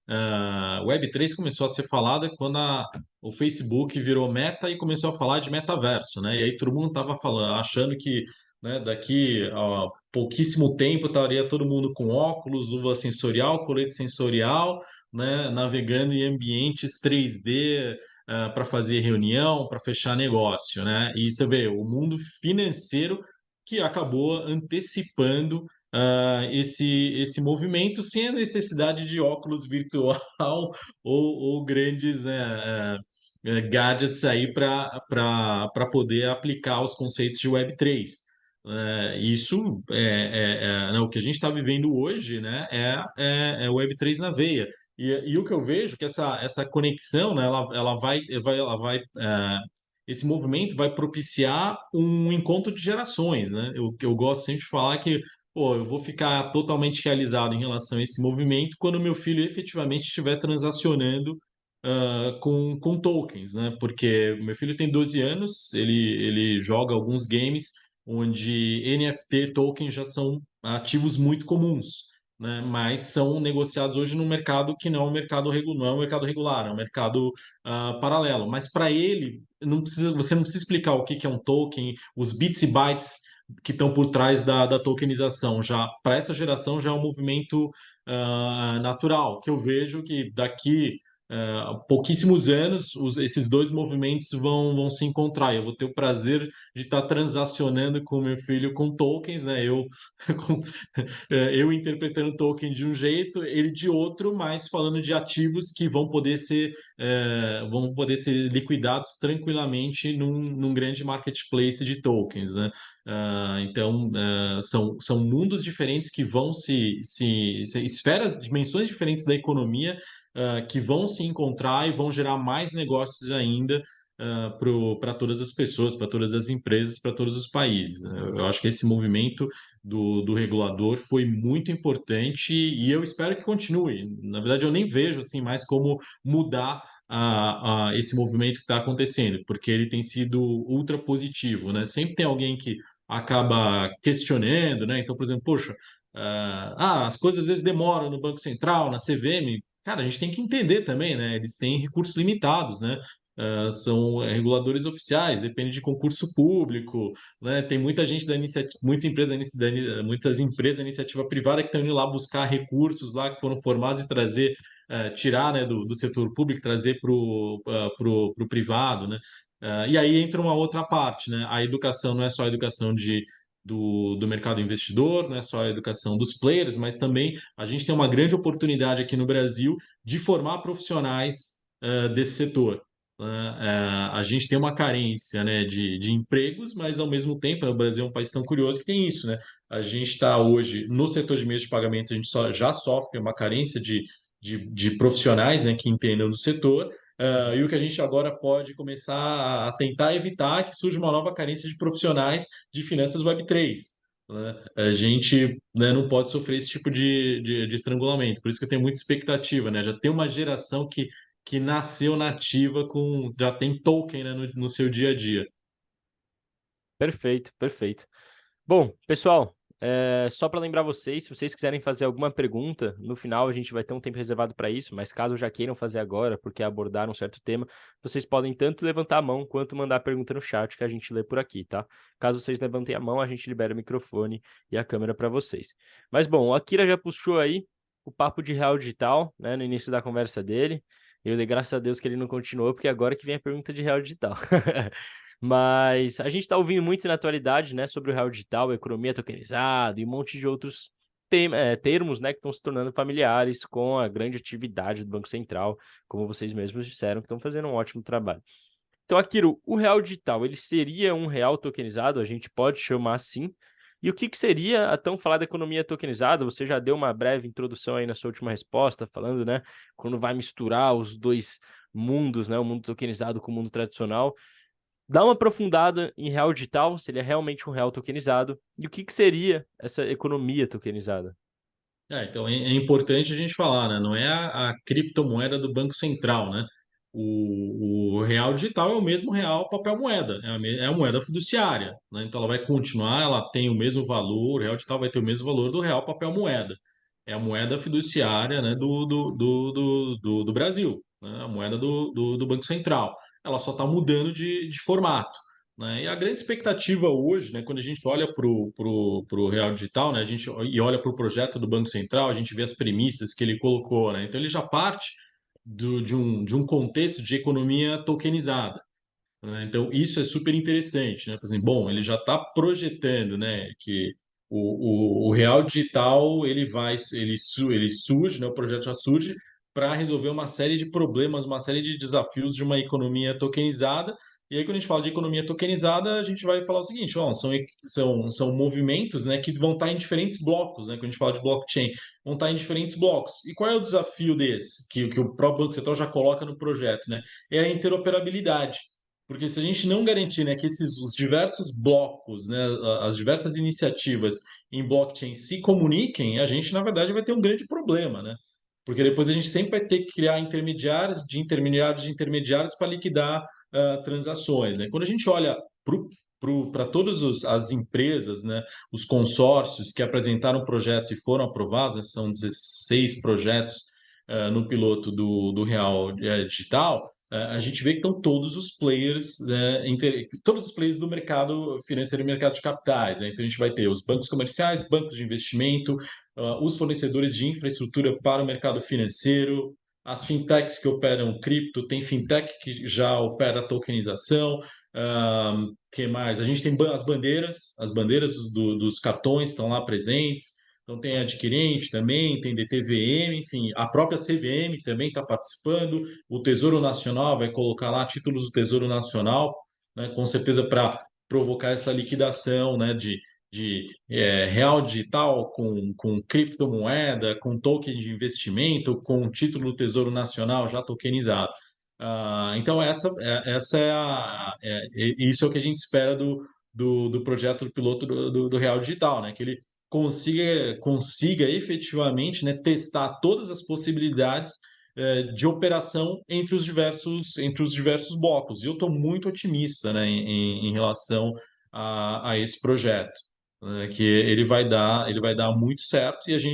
Web3 começou a ser falada quando o Facebook virou Meta e começou a falar de metaverso, né? E aí todo mundo estava falando, achando que, né, daqui a pouquíssimo tempo estaria todo mundo com óculos, luva sensorial, colete sensorial, né, navegando em ambientes 3D para fazer reunião, para fechar negócio, né? E você vê o mundo financeiro que acabou antecipando esse movimento sem a necessidade de óculos virtual ou grandes, né, gadgets aí para poder aplicar os conceitos de Web3. Isso né, o que a gente está vivendo hoje, né, é Web3 na veia. E o que eu vejo é que essa conexão, né, esse movimento vai propiciar um encontro de gerações, né? Eu gosto sempre de falar que, pô, eu vou ficar totalmente realizado em relação a esse movimento quando meu filho efetivamente estiver transacionando com tokens, né? Porque meu filho tem 12 anos, ele joga alguns games onde NFT tokens já são ativos muito comuns, né? Mas são negociados hoje num mercado que não é um mercado, não é um mercado regular, é um mercado paralelo. Mas para ele, você não precisa explicar o que é um token, os bits e bytes que estão por trás da tokenização. Já para essa geração já é um movimento natural, que eu vejo que daqui pouquíssimos anos, esses dois movimentos vão se encontrar. Eu vou ter o prazer de estar transacionando com meu filho com tokens, né? Com- eu interpretando token de um jeito, ele de outro, mas falando de ativos que vão poder ser liquidados tranquilamente num grande marketplace de tokens, né? Então, são mundos diferentes que vão esferas, dimensões diferentes da economia, que vão se encontrar e vão gerar mais negócios ainda para todas as pessoas, para todas as empresas, para todos os países, né? Eu acho que esse movimento do regulador foi muito importante e eu espero que continue. Na verdade, eu nem vejo assim mais como mudar esse movimento que está acontecendo, porque ele tem sido ultra positivo, né? Sempre tem alguém que acaba questionando, né? Então, por exemplo, poxa, as coisas às vezes demoram no Banco Central, na CVM. Cara, a gente tem que entender também, né? Eles têm recursos limitados, né? São reguladores oficiais, depende de concurso público, né? Tem muita gente da iniciativa, muitas empresas da iniciativa privada que estão indo lá buscar recursos lá que foram formados e trazer, tirar, né, do setor público, trazer para o privado, né? E aí entra uma outra parte, né? A educação não é só a educação do mercado investidor, não é só a educação dos players, mas também a gente tem uma grande oportunidade aqui no Brasil de formar profissionais desse setor, né? A gente tem uma carência, né, de empregos, mas ao mesmo tempo, né, o Brasil é um país tão curioso que tem isso, né? A gente está hoje no setor de meios de pagamento, a gente já sofre uma carência de profissionais, né, que entendam do setor. E o que a gente agora pode começar a tentar evitar é que surja uma nova carência de profissionais de finanças Web3, né? A gente, né, não pode sofrer esse tipo de estrangulamento. Por isso que eu tenho muita expectativa, né? Já tem uma geração que nasceu nativa já tem token, né, no seu dia a dia. Perfeito, perfeito. Bom, pessoal, só para lembrar vocês, se vocês quiserem fazer alguma pergunta, no final a gente vai ter um tempo reservado para isso, mas caso já queiram fazer agora, porque abordaram um certo tema, vocês podem tanto levantar a mão quanto mandar a pergunta no chat que a gente lê por aqui, tá? Caso vocês levantem a mão, a gente libera o microfone e a câmera para vocês. Mas bom, o Akira já puxou aí o papo de real digital, né, no início da conversa dele. Eu dei graças a Deus que ele não continuou, porque agora que vem a pergunta de real digital. Mas a gente está ouvindo muito na atualidade, né, sobre o real digital, economia tokenizada e um monte de outros termos, né, que estão se tornando familiares com a grande atividade do Banco Central, como vocês mesmos disseram, que estão fazendo um ótimo trabalho. Então, Akiro, o real digital, ele seria um real tokenizado? A gente pode chamar assim? E o que seria a tão falada economia tokenizada? Você já deu uma breve introdução aí na sua última resposta, falando, né, quando vai misturar os dois mundos, né, o mundo tokenizado com o mundo tradicional. Dá uma aprofundada em real digital, se ele é realmente um real tokenizado, e o que seria essa economia tokenizada? Então é importante a gente falar, né? Não é a criptomoeda do Banco Central, né? O real digital é o mesmo real papel moeda, é a moeda fiduciária, né? Então ela vai continuar, ela tem o mesmo valor, o real digital vai ter o mesmo valor do real papel moeda. É a moeda fiduciária, né, do Brasil, né? A moeda do Banco Central. Ela só está mudando de formato, né? E a grande expectativa hoje, né, quando a gente olha para o Real Digital, né, e olha para o projeto do Banco Central, a gente vê as premissas que ele colocou, né? Então ele já parte de um contexto de economia tokenizada, né? Então isso é super interessante, né? Por exemplo, bom, ele já está projetando, né, que o Real Digital ele surge, né, o projeto já surge para resolver uma série de problemas, uma série de desafios de uma economia tokenizada. E aí, quando a gente fala de economia tokenizada, a gente vai falar o seguinte: ó, são movimentos, né, que vão estar em diferentes blocos, né? Quando a gente fala de blockchain, vão estar em diferentes blocos. E qual é o desafio desse? Que o próprio Banco Central já coloca no projeto, né? É a interoperabilidade. Porque se a gente não garantir, né, que os diversos blocos, né, as diversas iniciativas em blockchain se comuniquem, a gente, na verdade, vai ter um grande problema, né? Porque depois a gente sempre vai ter que criar intermediários de intermediários de intermediários para liquidar transações, né? Quando a gente olha para todas as empresas, né, os consórcios que apresentaram projetos e foram aprovados, né, são 16 projetos no piloto do Real Digital, a gente vê que estão todos os players, né, todos os players do mercado financeiro e mercado de capitais, né? Então a gente vai ter os bancos comerciais, bancos de investimento, os fornecedores de infraestrutura para o mercado financeiro, as fintechs que operam cripto, tem fintech que já opera tokenização, que mais? A gente tem as bandeiras dos cartões estão lá presentes, então tem adquirente também, tem DTVM, enfim, a própria CVM também está participando, o Tesouro Nacional vai colocar lá títulos do Tesouro Nacional, né, com certeza para provocar essa liquidação, né, de real digital com criptomoeda, com token de investimento, com título do Tesouro Nacional já tokenizado. Então, essa isso é o que a gente espera do projeto do piloto do Real Digital, né? Que ele consiga efetivamente, né, testar todas as possibilidades de operação entre os diversos blocos. E eu estou muito otimista, né, em relação a esse projeto, né, que ele vai dar muito certo e assim,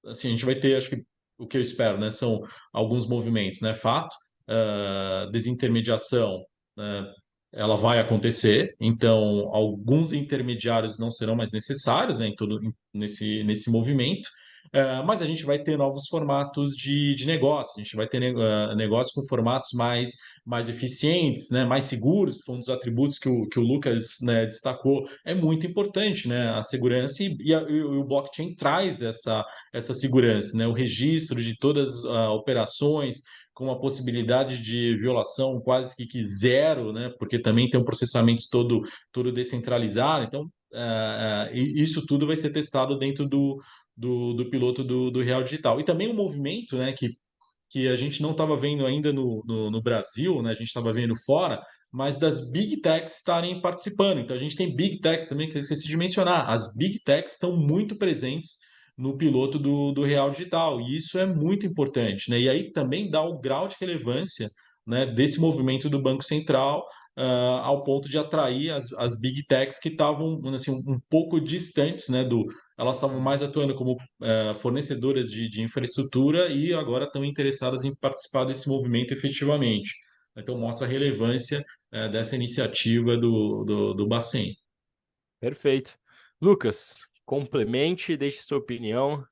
a gente vai ter, acho que o que eu espero, né, são alguns movimentos, né, fato, desintermediação, né, ela vai acontecer, então alguns intermediários não serão mais necessários, né, nesse movimento, mas a gente vai ter novos formatos de negócio, a gente vai ter negócios com formatos mais eficientes, né, mais seguros, que foi um dos atributos que o Lucas, né, destacou, é muito importante, né, a segurança e o blockchain traz essa segurança, né, o registro de todas as operações, com uma possibilidade de violação quase que zero, né, porque também tem um processamento todo descentralizado, então isso tudo vai ser testado dentro do piloto do Real Digital. E também um movimento, né, que a gente não estava vendo ainda no Brasil, né? A gente estava vendo fora, mas das Big Techs estarem participando. Então a gente tem Big Techs também, que eu esqueci de mencionar. As Big Techs estão muito presentes no piloto do Real Digital, e isso é muito importante, né? E aí também dá o grau de relevância, né, desse movimento do Banco Central, ao ponto de atrair as Big Techs que estavam assim, um pouco distantes, né, elas estavam mais atuando como fornecedoras de infraestrutura e agora estão interessadas em participar desse movimento efetivamente. Então, mostra a relevância dessa iniciativa do Bacen. Perfeito. Lucas, complemente, deixe sua opinião.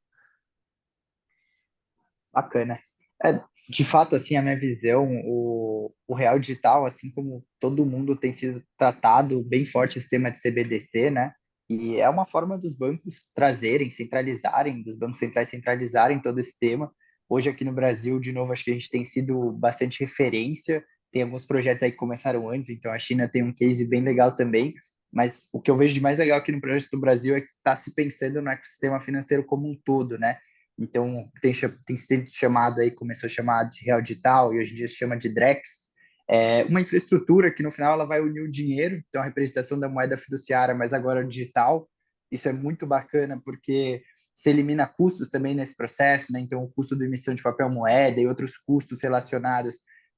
Bacana. De fato, assim, a minha visão, o real digital, assim como todo mundo tem sido tratado bem forte o sistema de CBDC, né? E é uma forma dos bancos trazerem, centralizarem, dos bancos centrais centralizarem todo esse tema. Hoje aqui no Brasil, de novo, acho que a gente tem sido bastante referência. Tem alguns projetos aí que começaram antes, então a China tem um case bem legal também. Mas o que eu vejo de mais legal aqui no projeto do Brasil é que está se pensando no ecossistema financeiro como um todo, né? Então, tem sido chamado aí, começou a chamar de Real Digital e hoje em dia se chama de Drex. É uma infraestrutura que no final ela vai unir o dinheiro, então a representação da moeda fiduciária, mas agora digital. Isso é muito bacana porque se elimina custos também nesse processo, né? Então, o custo da emissão de papel moeda e outros custos relacionados,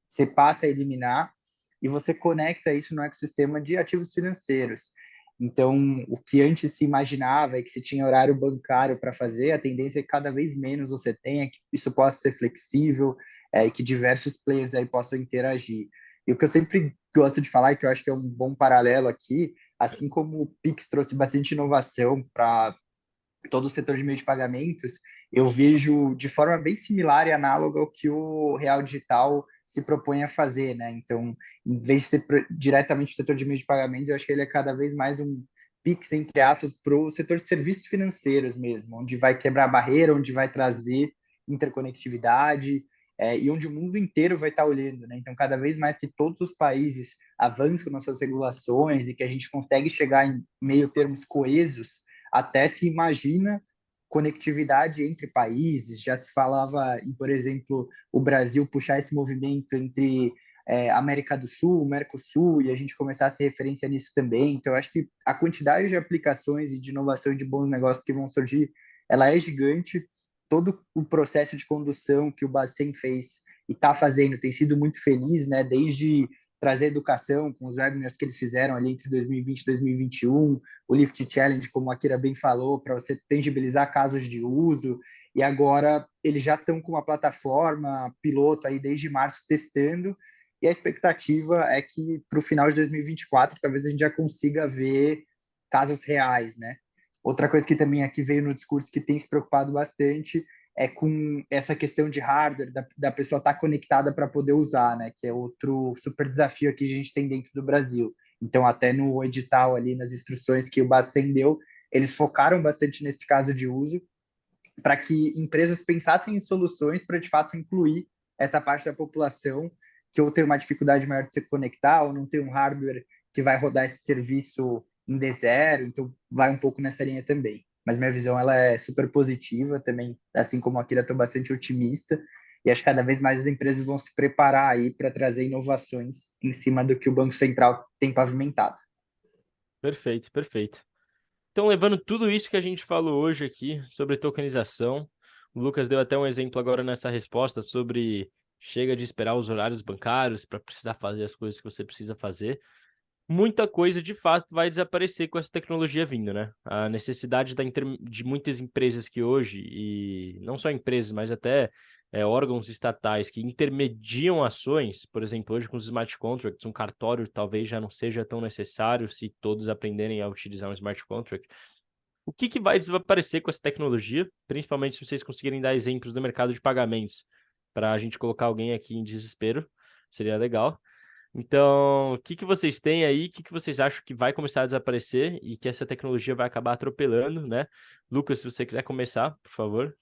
você passa a eliminar e você conecta isso no ecossistema de ativos financeiros. Então, o que antes se imaginava é que se tinha horário bancário para fazer, a tendência é que cada vez menos você tenha, que isso possa ser flexível, e que diversos players aí possam interagir. E o que eu sempre gosto de falar, e que eu acho que é um bom paralelo aqui, assim como o Pix trouxe bastante inovação para todo o setor de meio de pagamentos, eu vejo de forma bem similar e análoga ao que o Real Digital se propõe a fazer, né? Então, em vez de ser diretamente o setor de meio de pagamentos, eu acho que ele é cada vez mais um Pix, entre aspas, para o setor de serviços financeiros mesmo, onde vai quebrar a barreira, onde vai trazer interconectividade, e onde o mundo inteiro vai estar olhando, né? Então, cada vez mais que todos os países avançam nas suas regulações e que a gente consegue chegar em meio termos coesos, até se imagina conectividade entre países. Já se falava em, por exemplo, o Brasil puxar esse movimento entre América do Sul, Mercosul, e a gente começar a ser referência nisso também. Então, eu acho que a quantidade de aplicações e de inovação e de bons negócios que vão surgir, ela é gigante. Todo o processo de condução que o Bacen fez e está fazendo tem sido muito feliz, né? Desde trazer educação com os webinars que eles fizeram ali entre 2020 e 2021, o Lift Challenge, como a Kira bem falou, para você tangibilizar casos de uso, e agora eles já estão com uma plataforma piloto aí desde março testando, e a expectativa é que para o final de 2024 talvez a gente já consiga ver casos reais, né? Outra coisa que também aqui veio no discurso que tem se preocupado bastante é com essa questão de hardware, da pessoa estar conectada para poder usar, né? Que é outro super desafio que a gente tem dentro do Brasil. Então, até no edital ali, nas instruções que o Bacen deu, eles focaram bastante nesse caso de uso, para que empresas pensassem em soluções para, de fato, incluir essa parte da população que ou tem uma dificuldade maior de se conectar, ou não tem um hardware que vai rodar esse serviço em D0, então vai um pouco nessa linha também. Mas minha visão ela é super positiva também, assim como a Akira, estou bastante otimista, e acho que cada vez mais as empresas vão se preparar aí para trazer inovações em cima do que o Banco Central tem pavimentado. Perfeito, perfeito. Então, levando tudo isso que a gente falou hoje aqui sobre tokenização, o Lucas deu até um exemplo agora nessa resposta sobre chega de esperar os horários bancários para precisar fazer as coisas que você precisa fazer. Muita coisa de fato vai desaparecer com essa tecnologia vindo, né? A necessidade de muitas empresas que hoje, e não só empresas, mas até órgãos estatais que intermediam ações, por exemplo, hoje com os smart contracts, um cartório talvez já não seja tão necessário se todos aprenderem a utilizar um smart contract. O que vai desaparecer com essa tecnologia, principalmente se vocês conseguirem dar exemplos do mercado de pagamentos, para a gente colocar alguém aqui em desespero, seria legal. Então, o que vocês têm aí? O que vocês acham que vai começar a desaparecer e que essa tecnologia vai acabar atropelando, né? Lucas, se você quiser começar, por favor.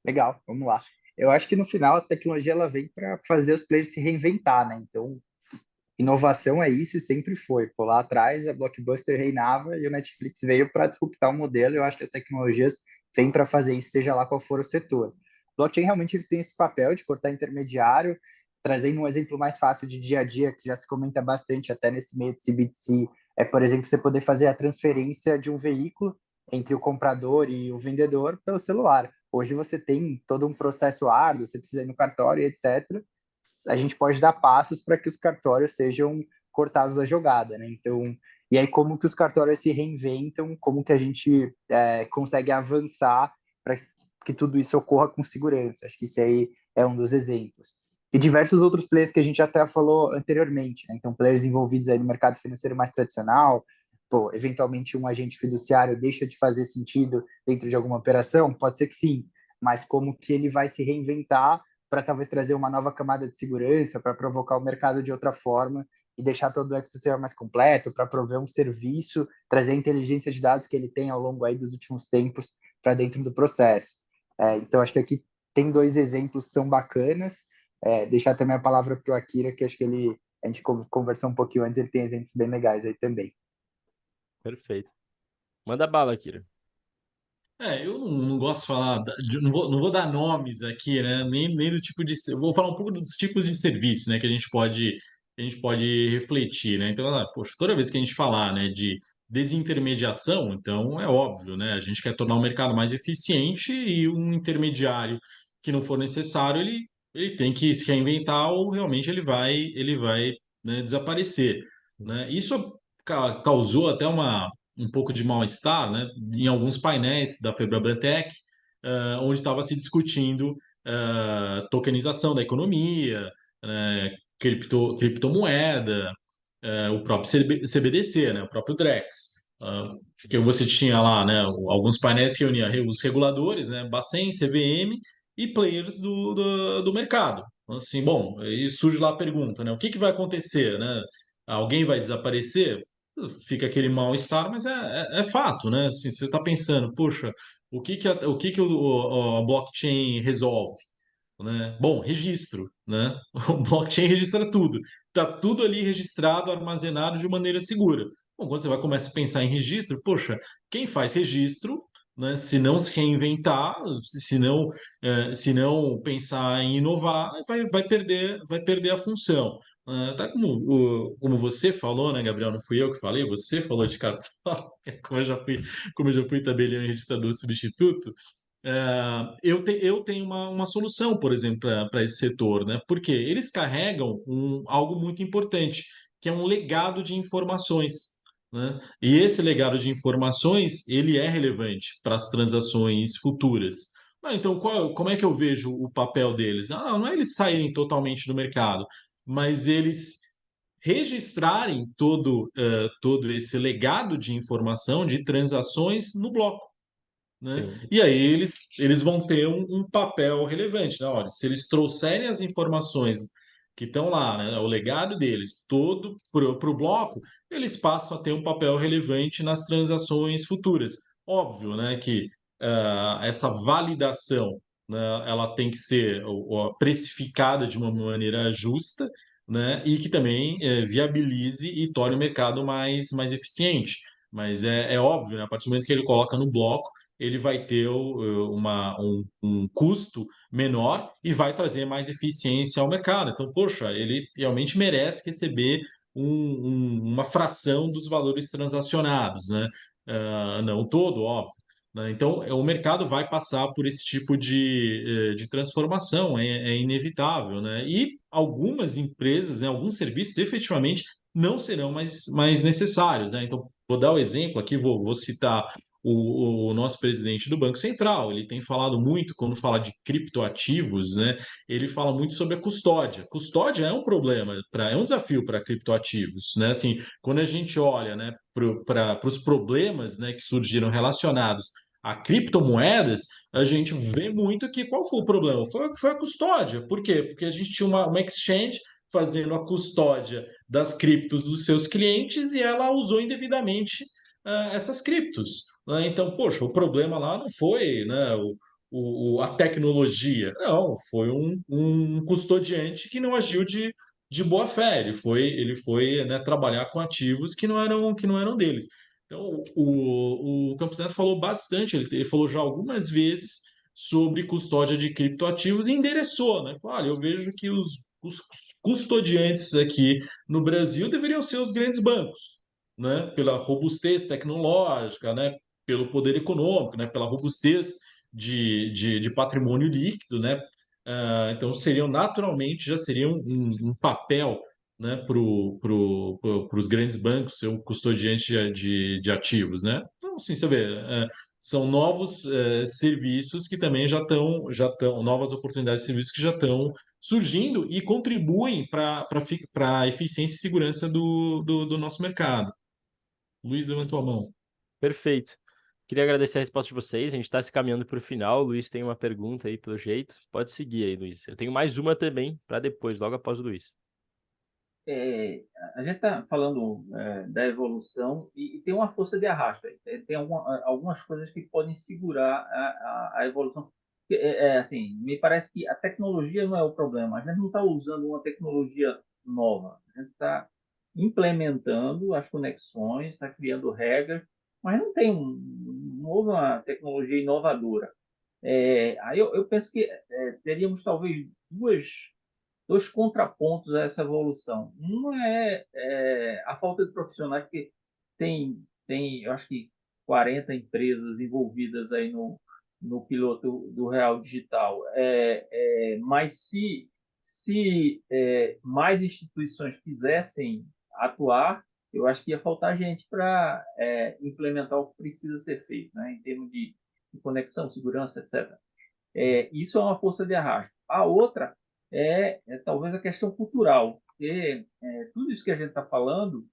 Legal, vamos lá. Eu acho que no final a tecnologia ela vem para fazer os players se reinventar, né? Então, inovação é isso e sempre foi. Por lá atrás, a Blockbuster reinava e o Netflix veio para disruptar o modelo. Eu acho que as tecnologias vêm para fazer isso, seja lá qual for o setor. Blockchain realmente ele tem esse papel de cortar intermediário, trazendo um exemplo mais fácil de dia a dia, que já se comenta bastante até nesse meio de CBDC, é, por exemplo, você poder fazer a transferência de um veículo entre o comprador e o vendedor pelo celular. Hoje você tem todo um processo árduo, você precisa ir no cartório, etc. A gente pode dar passos para que os cartórios sejam cortados da jogada, né? Então, e aí como que os cartórios se reinventam, como que a gente consegue avançar para que tudo isso ocorra com segurança. Acho que isso aí é um dos exemplos. E diversos outros players que a gente até falou anteriormente, né? Então, players envolvidos aí no mercado financeiro mais tradicional, pô, eventualmente um agente fiduciário deixa de fazer sentido dentro de alguma operação? Pode ser que sim, mas como que ele vai se reinventar para talvez trazer uma nova camada de segurança, para provocar o mercado de outra forma e deixar todo o ecossistema mais completo, para prover um serviço, trazer a inteligência de dados que ele tem ao longo aí dos últimos tempos para dentro do processo. Então, acho que aqui tem dois exemplos que são bacanas. Deixar também a palavra para o Akira, que acho que a gente conversou um pouquinho antes, ele tem exemplos bem legais aí também. Perfeito. Manda bala, Kira. Eu não gosto de falar, não vou dar nomes aqui, né? Nem do tipo de. Eu vou falar um pouco dos tipos de serviço, né? Que a gente pode refletir, né? Então, poxa, toda vez que a gente falar, né, de desintermediação, então é óbvio, né? A gente quer tornar o mercado mais eficiente e um intermediário que não for necessário, ele tem que se reinventar ou realmente ele vai, né, desaparecer, né? Isso causou até um pouco de mal-estar, né, em alguns painéis da Febraban-Tech, onde estava se discutindo tokenização da economia, criptomoeda, o próprio CBDC, né, o próprio Drex. Que você tinha lá, né, alguns painéis que reuniam os reguladores, né, Bacen, CVM e players do mercado. Então, assim, bom, aí surge lá a pergunta, né, o que vai acontecer, né? Alguém vai desaparecer? Fica aquele mal-estar, mas é fato, né? Assim, você está pensando, puxa, o que que a blockchain resolve, né? Bom, registro, né? O blockchain registra tudo. Está tudo ali registrado, armazenado de maneira segura. Bom, quando você vai começar a pensar em registro, poxa, quem faz registro, né? Se não se reinventar, se não pensar em inovar, vai perder a função. Tá como você falou, né, Gabriel? Não fui eu que falei, você falou de cartão, como eu já fui tabelião e registrador substituto. Eu tenho uma solução, por exemplo, para esse setor, né? Porque eles carregam algo muito importante, que é um legado de informações, né? E esse legado de informações, ele é relevante para as transações futuras. Então, como é que eu vejo o papel deles? Não é eles saírem totalmente do mercado, mas eles registrarem todo esse legado de informação, de transações no bloco. né? Sim. E aí eles vão ter um papel relevante, né? Olha, se eles trouxerem as informações que estão lá, né, o legado deles todo para o bloco, eles passam a ter um papel relevante nas transações futuras. Óbvio, né, que essa validação, né, ela tem que ser precificada de uma maneira justa, né, e que também viabilize e torne o mercado mais eficiente. Mas é óbvio, né, a partir do momento que ele coloca no bloco, ele vai ter um custo menor e vai trazer mais eficiência ao mercado. Então, poxa, ele realmente merece receber uma fração dos valores transacionados, né? Não todo, óbvio. Né? Então, o mercado vai passar por esse tipo de transformação, é inevitável, né? E algumas empresas, né, alguns serviços efetivamente não serão mais necessários, né? Então, vou dar o exemplo aqui, vou citar o nosso presidente do Banco Central. Ele tem falado muito, quando fala de criptoativos, né? Ele fala muito sobre a custódia. Custódia é um problema, é um desafio para criptoativos, né? Assim, quando a gente olha, né, para os problemas, né, que surgiram relacionados a criptomoedas, a gente vê muito que qual foi o problema? Foi a custódia. Por quê? Porque a gente tinha uma exchange fazendo a custódia das criptos dos seus clientes e ela usou indevidamente essas criptos. Né? Então, poxa, o problema lá não foi, né, a tecnologia, não, foi um custodiante que não agiu de boa fé, ele foi, né, trabalhar com ativos que não eram deles. Então, o Campos Neto falou bastante, ele falou já algumas vezes sobre custódia de criptoativos e endereçou, né? Falou, olha, eu vejo que os custodiantes aqui no Brasil deveriam ser os grandes bancos, né? Pela robustez tecnológica, né? Pelo poder econômico, né? Pela robustez de patrimônio líquido, né? Então seriam naturalmente já seriam um papel, né, os grandes bancos ser o custodiante de ativos, né? Então, assim, você vê, são novos serviços que também já estão novas oportunidades de serviços que já estão surgindo e contribuem para a eficiência e segurança do nosso mercado. Luiz levantou a mão. Perfeito. Queria agradecer a resposta de vocês. A gente está se caminhando para o final. O Luiz tem uma pergunta aí, pelo jeito. Pode seguir aí, Luiz. Eu tenho mais uma também para depois, logo após o Luiz. É, a gente está falando da evolução e tem uma força de arrasto. Tem algumas coisas que podem segurar a evolução. Assim, me parece que a tecnologia não é o problema. A gente não está usando uma tecnologia nova. A gente está implementando as conexões, está criando regras, mas não houve uma tecnologia inovadora. Aí eu penso que teríamos talvez dois contrapontos a essa evolução. Um é a falta de profissionais, porque eu acho que 40 empresas envolvidas aí no piloto do Real Digital. Mas se mais instituições quisessem atuar, eu acho que ia faltar gente para implementar o que precisa ser feito, né, em termos de conexão, segurança, etc. Isso é uma força de arrasto. A outra talvez a questão cultural, porque tudo isso que a gente está falando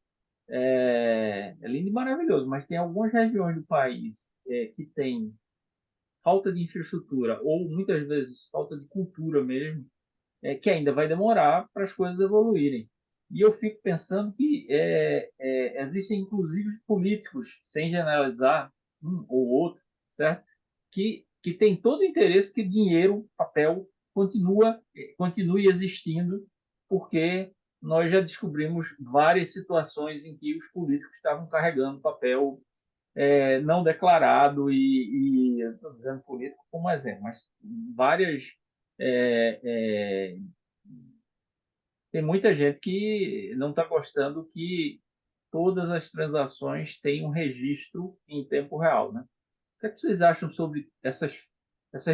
é lindo e maravilhoso, mas tem algumas regiões do país que tem falta de infraestrutura ou muitas vezes falta de cultura mesmo, que ainda vai demorar para as coisas evoluírem. E eu fico pensando que existem inclusive políticos, sem generalizar um ou outro, certo? Que tem todo o interesse que dinheiro, papel, continue existindo, porque nós já descobrimos várias situações em que os políticos estavam carregando papel não declarado estou dizendo político como exemplo, mas várias é, é, tem muita gente que não está gostando que todas as transações tenham um registro em tempo real, né? O que é que vocês acham sobre essas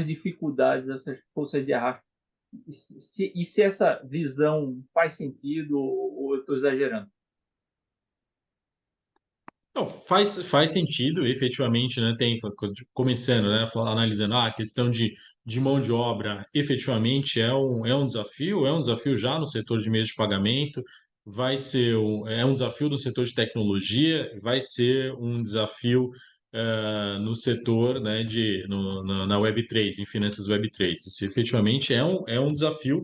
dificuldades, essas forças de arrasto? E se essa visão faz sentido ou eu estou exagerando? Não, faz sentido, efetivamente, né? Começando, né? Analisando a questão de mão de obra, efetivamente é um desafio já no setor de meios de pagamento, é um desafio no setor de tecnologia, vai ser um desafio no setor, né, na Web3, em finanças Web3. Isso efetivamente é um desafio,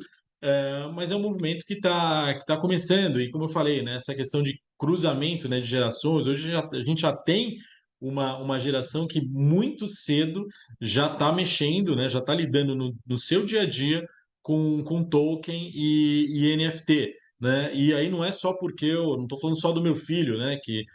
mas é um movimento que tá começando. E como eu falei, né, essa questão de cruzamento, né, de gerações, hoje a gente já tem uma geração que muito cedo já está mexendo, né, já está lidando no seu dia a dia com token e NFT. Né? E aí não é só porque eu não estou falando só do meu filho, né? Que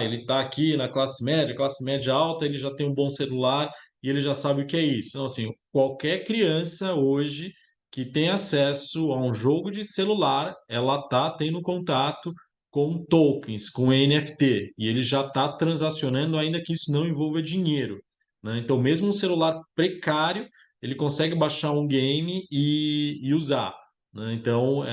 ele está aqui na classe média alta, ele já tem um bom celular e ele já sabe o que é isso. Então, assim, qualquer criança hoje que tem acesso a um jogo de celular, ela está tendo contato com tokens, com NFT, e ele já está transacionando, ainda que isso não envolva dinheiro. Né? Então, mesmo um celular precário, ele consegue baixar um game e usar. Né? Então,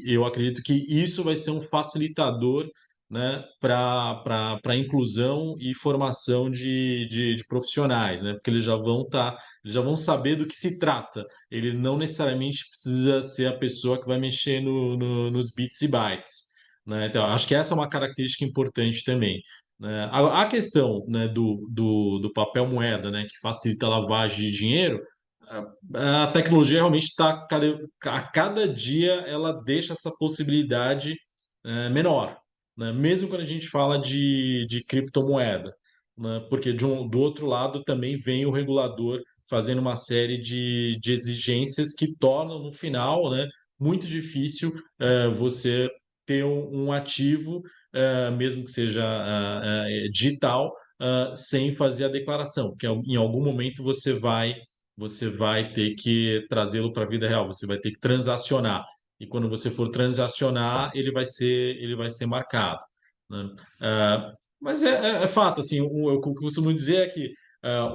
eu acredito que isso vai ser um facilitador, né, para a inclusão e formação de profissionais, né? Porque eles já vão saber do que se trata. Ele não necessariamente precisa ser a pessoa que vai mexer nos bits e bytes, né? Então, acho que essa é uma característica importante também. Né? A questão, né, do papel moeda, né, que facilita a lavagem de dinheiro, a tecnologia realmente está, a cada dia ela deixa essa possibilidade menor, né? Mesmo quando a gente fala de criptomoeda, né? Porque do outro lado também vem o regulador fazendo uma série de exigências que tornam no final, né, muito difícil você ter um ativo, mesmo que seja digital, sem fazer a declaração, porque em algum momento você vai ter que trazê-lo para a vida real, você vai ter que transacionar. E quando você for transacionar, ele vai ser marcado. Né? Mas é fato, assim, o que eu costumo dizer é que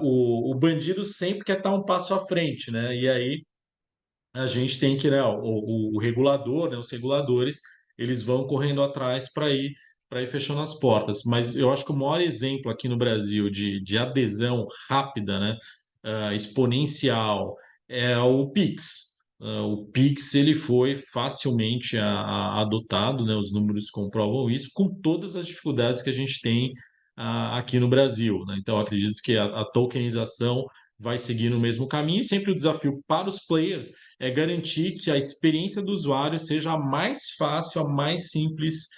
o bandido sempre quer estar um passo à frente, né? E aí a gente tem que, né, o regulador, né, os reguladores, eles vão correndo atrás para ir fechando as portas. Mas eu acho que o maior exemplo aqui no Brasil de adesão rápida, né, exponencial, é o Pix. O Pix ele foi facilmente adotado, né, os números comprovam isso, com todas as dificuldades que a gente tem aqui no Brasil. Né? Então, eu acredito que a tokenização vai seguir no mesmo caminho, e sempre o desafio para os players é garantir que a experiência do usuário seja a mais fácil, a mais simples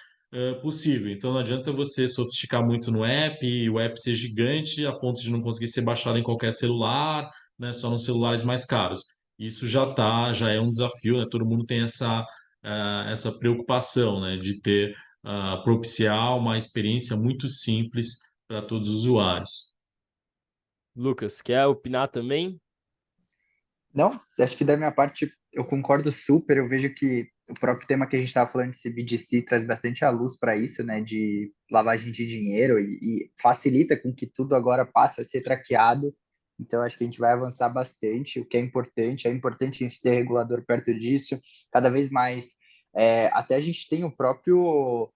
possível. Então não adianta você sofisticar muito no app e o app ser gigante a ponto de não conseguir ser baixado em qualquer celular, né, só nos celulares mais caros. Isso já é um desafio, né? Todo mundo tem essa preocupação, né, de ter propiciar uma experiência muito simples para todos os usuários. Lucas, quer opinar também? Não, acho que da minha parte eu concordo super. Eu vejo que o próprio tema que a gente estava falando de CBDC traz bastante à luz para isso, né? De lavagem de dinheiro e facilita com que tudo agora passe a ser traqueado. Então, acho que a gente vai avançar bastante, o que é importante. É importante a gente ter regulador perto disso, cada vez mais. Até a gente tem o próprio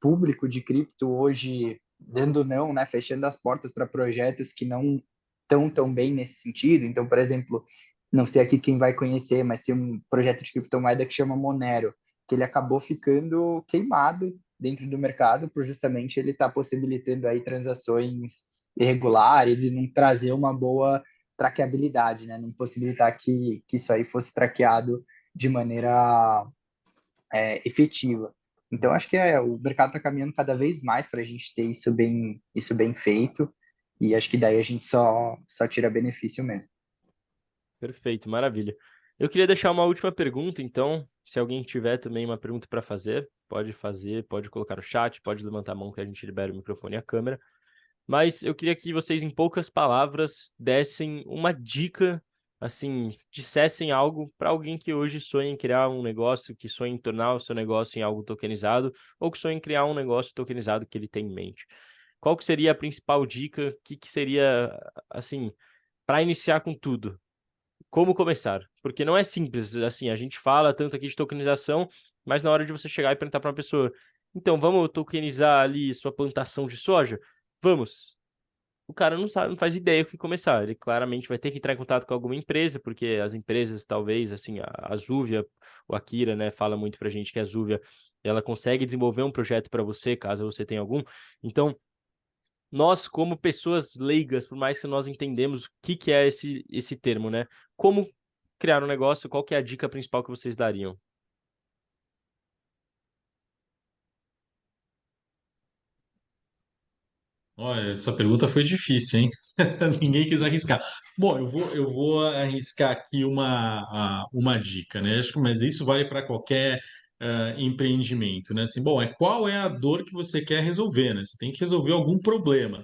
público de cripto hoje dando não, né? Fechando as portas para projetos que não estão tão bem nesse sentido. Então, por exemplo, não sei aqui quem vai conhecer, mas tem um projeto de criptomoeda que chama Monero, que ele acabou ficando queimado dentro do mercado por justamente ele estar possibilitando aí transações irregulares e não trazer uma boa traqueabilidade, né? Não possibilitar que isso aí fosse traqueado de maneira efetiva. Então, acho que o mercado está caminhando cada vez mais para a gente ter isso bem feito, e acho que daí a gente só tira benefício mesmo. Perfeito, maravilha. Eu queria deixar uma última pergunta, então, se alguém tiver também uma pergunta para fazer, pode colocar no chat, pode levantar a mão que a gente libera o microfone e a câmera. Mas eu queria que vocês, em poucas palavras, dessem uma dica, assim, dissessem algo para alguém que hoje sonha em criar um negócio, que sonha em tornar o seu negócio em algo tokenizado, ou que sonha em criar um negócio tokenizado que ele tem em mente. Qual que seria a principal dica? O que seria, assim, para iniciar com tudo? Como começar? Porque não é simples, assim, a gente fala tanto aqui de tokenização, mas na hora de você chegar e perguntar para uma pessoa, então, vamos tokenizar ali sua plantação de soja? Vamos. O cara não sabe, não faz ideia o que começar. Ele claramente vai ter que entrar em contato com alguma empresa, porque as empresas, talvez, assim, a Zuvia, o Akira, né, fala muito pra gente que a Zuvia, ela consegue desenvolver um projeto para você, caso você tenha algum. Então, nós, como pessoas leigas, por mais que nós entendemos o que é esse termo, né? Como criar um negócio, qual que é a dica principal que vocês dariam? Olha, essa pergunta foi difícil, hein? Ninguém quis arriscar. Bom, eu vou arriscar aqui uma dica, né? Acho que, mas isso vale para qualquer empreendimento, né? Assim, bom, qual é a dor que você quer resolver, né? Você tem que resolver algum problema.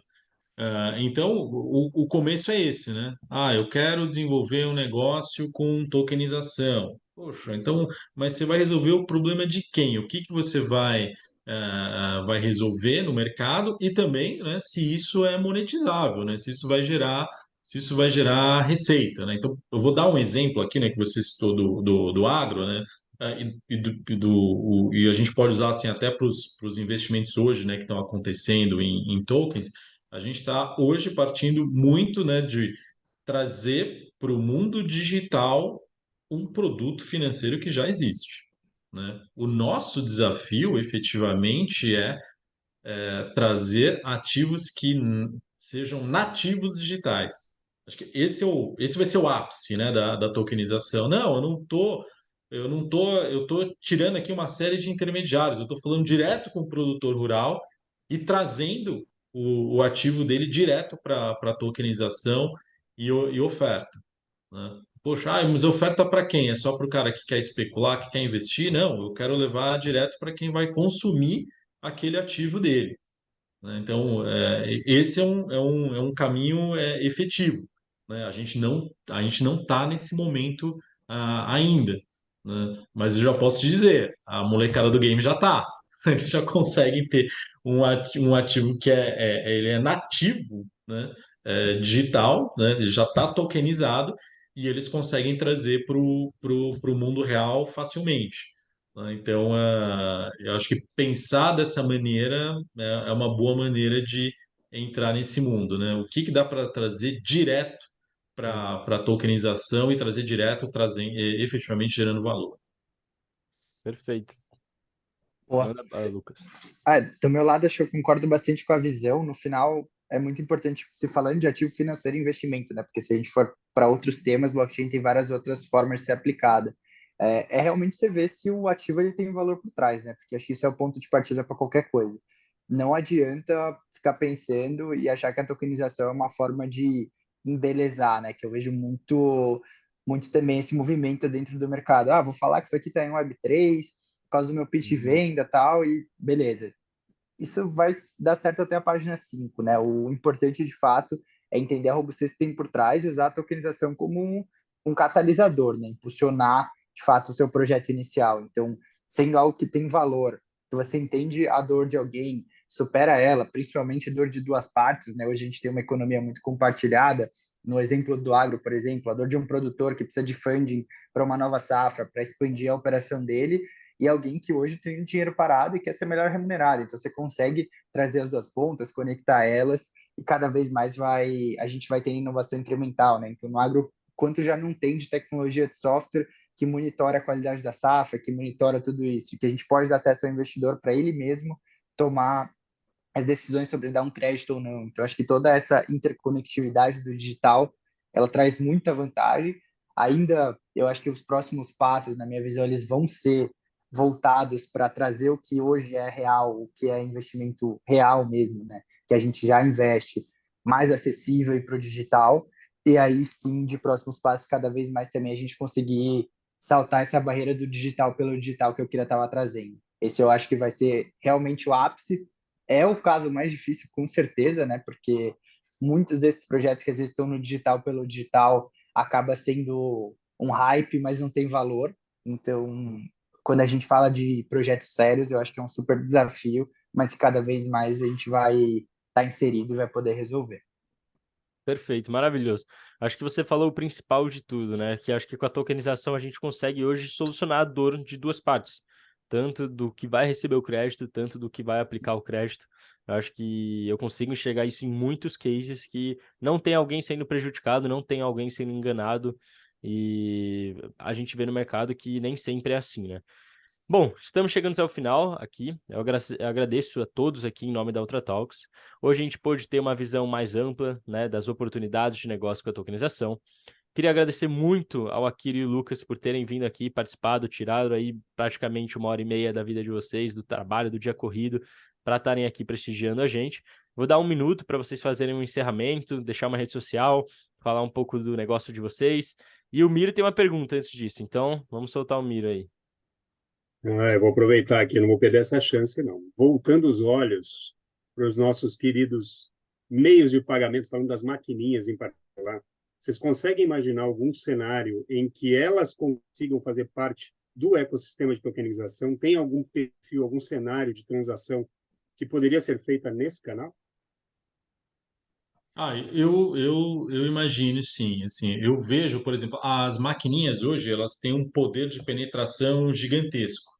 Então, o começo é esse, né? Ah, eu quero desenvolver um negócio com tokenização. Poxa, então, mas você vai resolver o problema de quem? O que que você vai resolver no mercado e também, né, se isso é monetizável, né? Se isso vai gerar receita, né? Então, eu vou dar um exemplo aqui, né, que você citou do agro, né? E a gente pode usar assim até para os investimentos hoje, né, que estão acontecendo em tokens. A gente está hoje partindo muito, né, de trazer para o mundo digital um produto financeiro que já existe, né? O nosso desafio, efetivamente, é trazer ativos que sejam nativos digitais. Acho que esse vai ser o ápice, né, da tokenização. Não, eu tô tirando aqui uma série de intermediários. Eu estou falando direto com o produtor rural e trazendo o ativo dele direto para a tokenização e oferta, né? Poxa, mas oferta para quem? É só para o cara que quer especular, que quer investir? Não, eu quero levar direto para quem vai consumir aquele ativo dele, né? Então, esse é um caminho efetivo, né? A gente não está nesse momento ainda, né? Mas eu já posso te dizer, a molecada do game já está. Eles já conseguem ter um ativo que ele é nativo, né? Digital, né? Ele já está tokenizado e eles conseguem trazer para o mundo real facilmente, né? Então, eu acho que pensar dessa maneira é uma boa maneira de entrar nesse mundo, né? O que que dá para trazer direto para a tokenização e trazer direto, efetivamente gerando valor. Perfeito. Boa. Manda para Lucas. Do meu lado, acho que eu concordo bastante com a visão. No final, é muito importante se falando de ativo financeiro e investimento, né? Porque se a gente for para outros temas, blockchain tem várias outras formas de ser aplicada. É realmente você ver se o ativo ele tem valor por trás, né? Porque acho que isso é o ponto de partida para qualquer coisa. Não adianta ficar pensando e achar que a tokenização é uma forma de embelezar, né? Que eu vejo muito também esse movimento dentro do mercado. Ah, vou falar que isso aqui está em Web3 por causa do meu pitch de venda e tal, e beleza. Isso vai dar certo até a página 5, né? O importante, de fato, é entender a robustez que tem por trás e usar a tokenização como um catalisador, né? Impulsionar, de fato, o seu projeto inicial. Então, sendo algo que tem valor, que você entende a dor de alguém, supera ela, principalmente dor de duas partes, né? Hoje a gente tem uma economia muito compartilhada. No exemplo do agro, por exemplo, a dor de um produtor que precisa de funding para uma nova safra, para expandir a operação dele, e alguém que hoje tem dinheiro parado e quer ser melhor remunerado. Então você consegue trazer as duas pontas, conectar elas e cada vez mais a gente vai ter inovação incremental, né? Então no agro, quanto já não tem de tecnologia de software que monitora a qualidade da safra, que monitora tudo isso, que a gente pode dar acesso ao investidor para ele mesmo tomar as decisões sobre dar um crédito ou não. Então acho que toda essa interconectividade do digital, ela traz muita vantagem. Ainda, eu acho que os próximos passos, na minha visão, eles vão ser voltados para trazer o que hoje é real, o que é investimento real mesmo, né? Que a gente já investe mais acessível para o digital, e aí sim, de próximos passos, cada vez mais também a gente conseguir saltar essa barreira do digital pelo digital que eu queria estar trazendo. Esse eu acho que vai ser realmente o ápice. É o caso mais difícil, com certeza, né? Porque muitos desses projetos que às vezes estão no digital pelo digital acaba sendo um hype, mas não tem valor. Então, quando a gente fala de projetos sérios, eu acho que é um super desafio, mas que cada vez mais a gente vai estar inserido e vai poder resolver. Perfeito, maravilhoso. Acho que você falou o principal de tudo, né? Que acho que com a tokenização a gente consegue hoje solucionar a dor de duas partes, tanto do que vai receber o crédito, tanto do que vai aplicar o crédito. Eu acho que eu consigo enxergar isso em muitos cases que não tem alguém sendo prejudicado, não tem alguém sendo enganado, e a gente vê no mercado que nem sempre é assim, né? Bom, estamos chegando ao final aqui. Eu agradeço a todos aqui em nome da UltraTalks. Hoje a gente pôde ter uma visão mais ampla, né, das oportunidades de negócio com a tokenização. Queria agradecer muito ao Akira e o Lucas por terem vindo aqui, participado, tirado aí praticamente 1h30 da vida de vocês, do trabalho, do dia corrido, para estarem aqui prestigiando a gente. Vou dar 1 minuto para vocês fazerem um encerramento, deixar uma rede social, falar um pouco do negócio de vocês. E o Miro tem uma pergunta antes disso, então vamos soltar o Miro aí. Eu vou aproveitar aqui, não vou perder essa chance, não. Voltando os olhos para os nossos queridos meios de pagamento, falando das maquininhas em particular, vocês conseguem imaginar algum cenário em que elas consigam fazer parte do ecossistema de tokenização? Tem algum perfil, algum cenário de transação que poderia ser feita nesse canal? Eu imagino sim, assim, eu vejo, por exemplo, as maquininhas hoje, elas têm um poder de penetração gigantesco,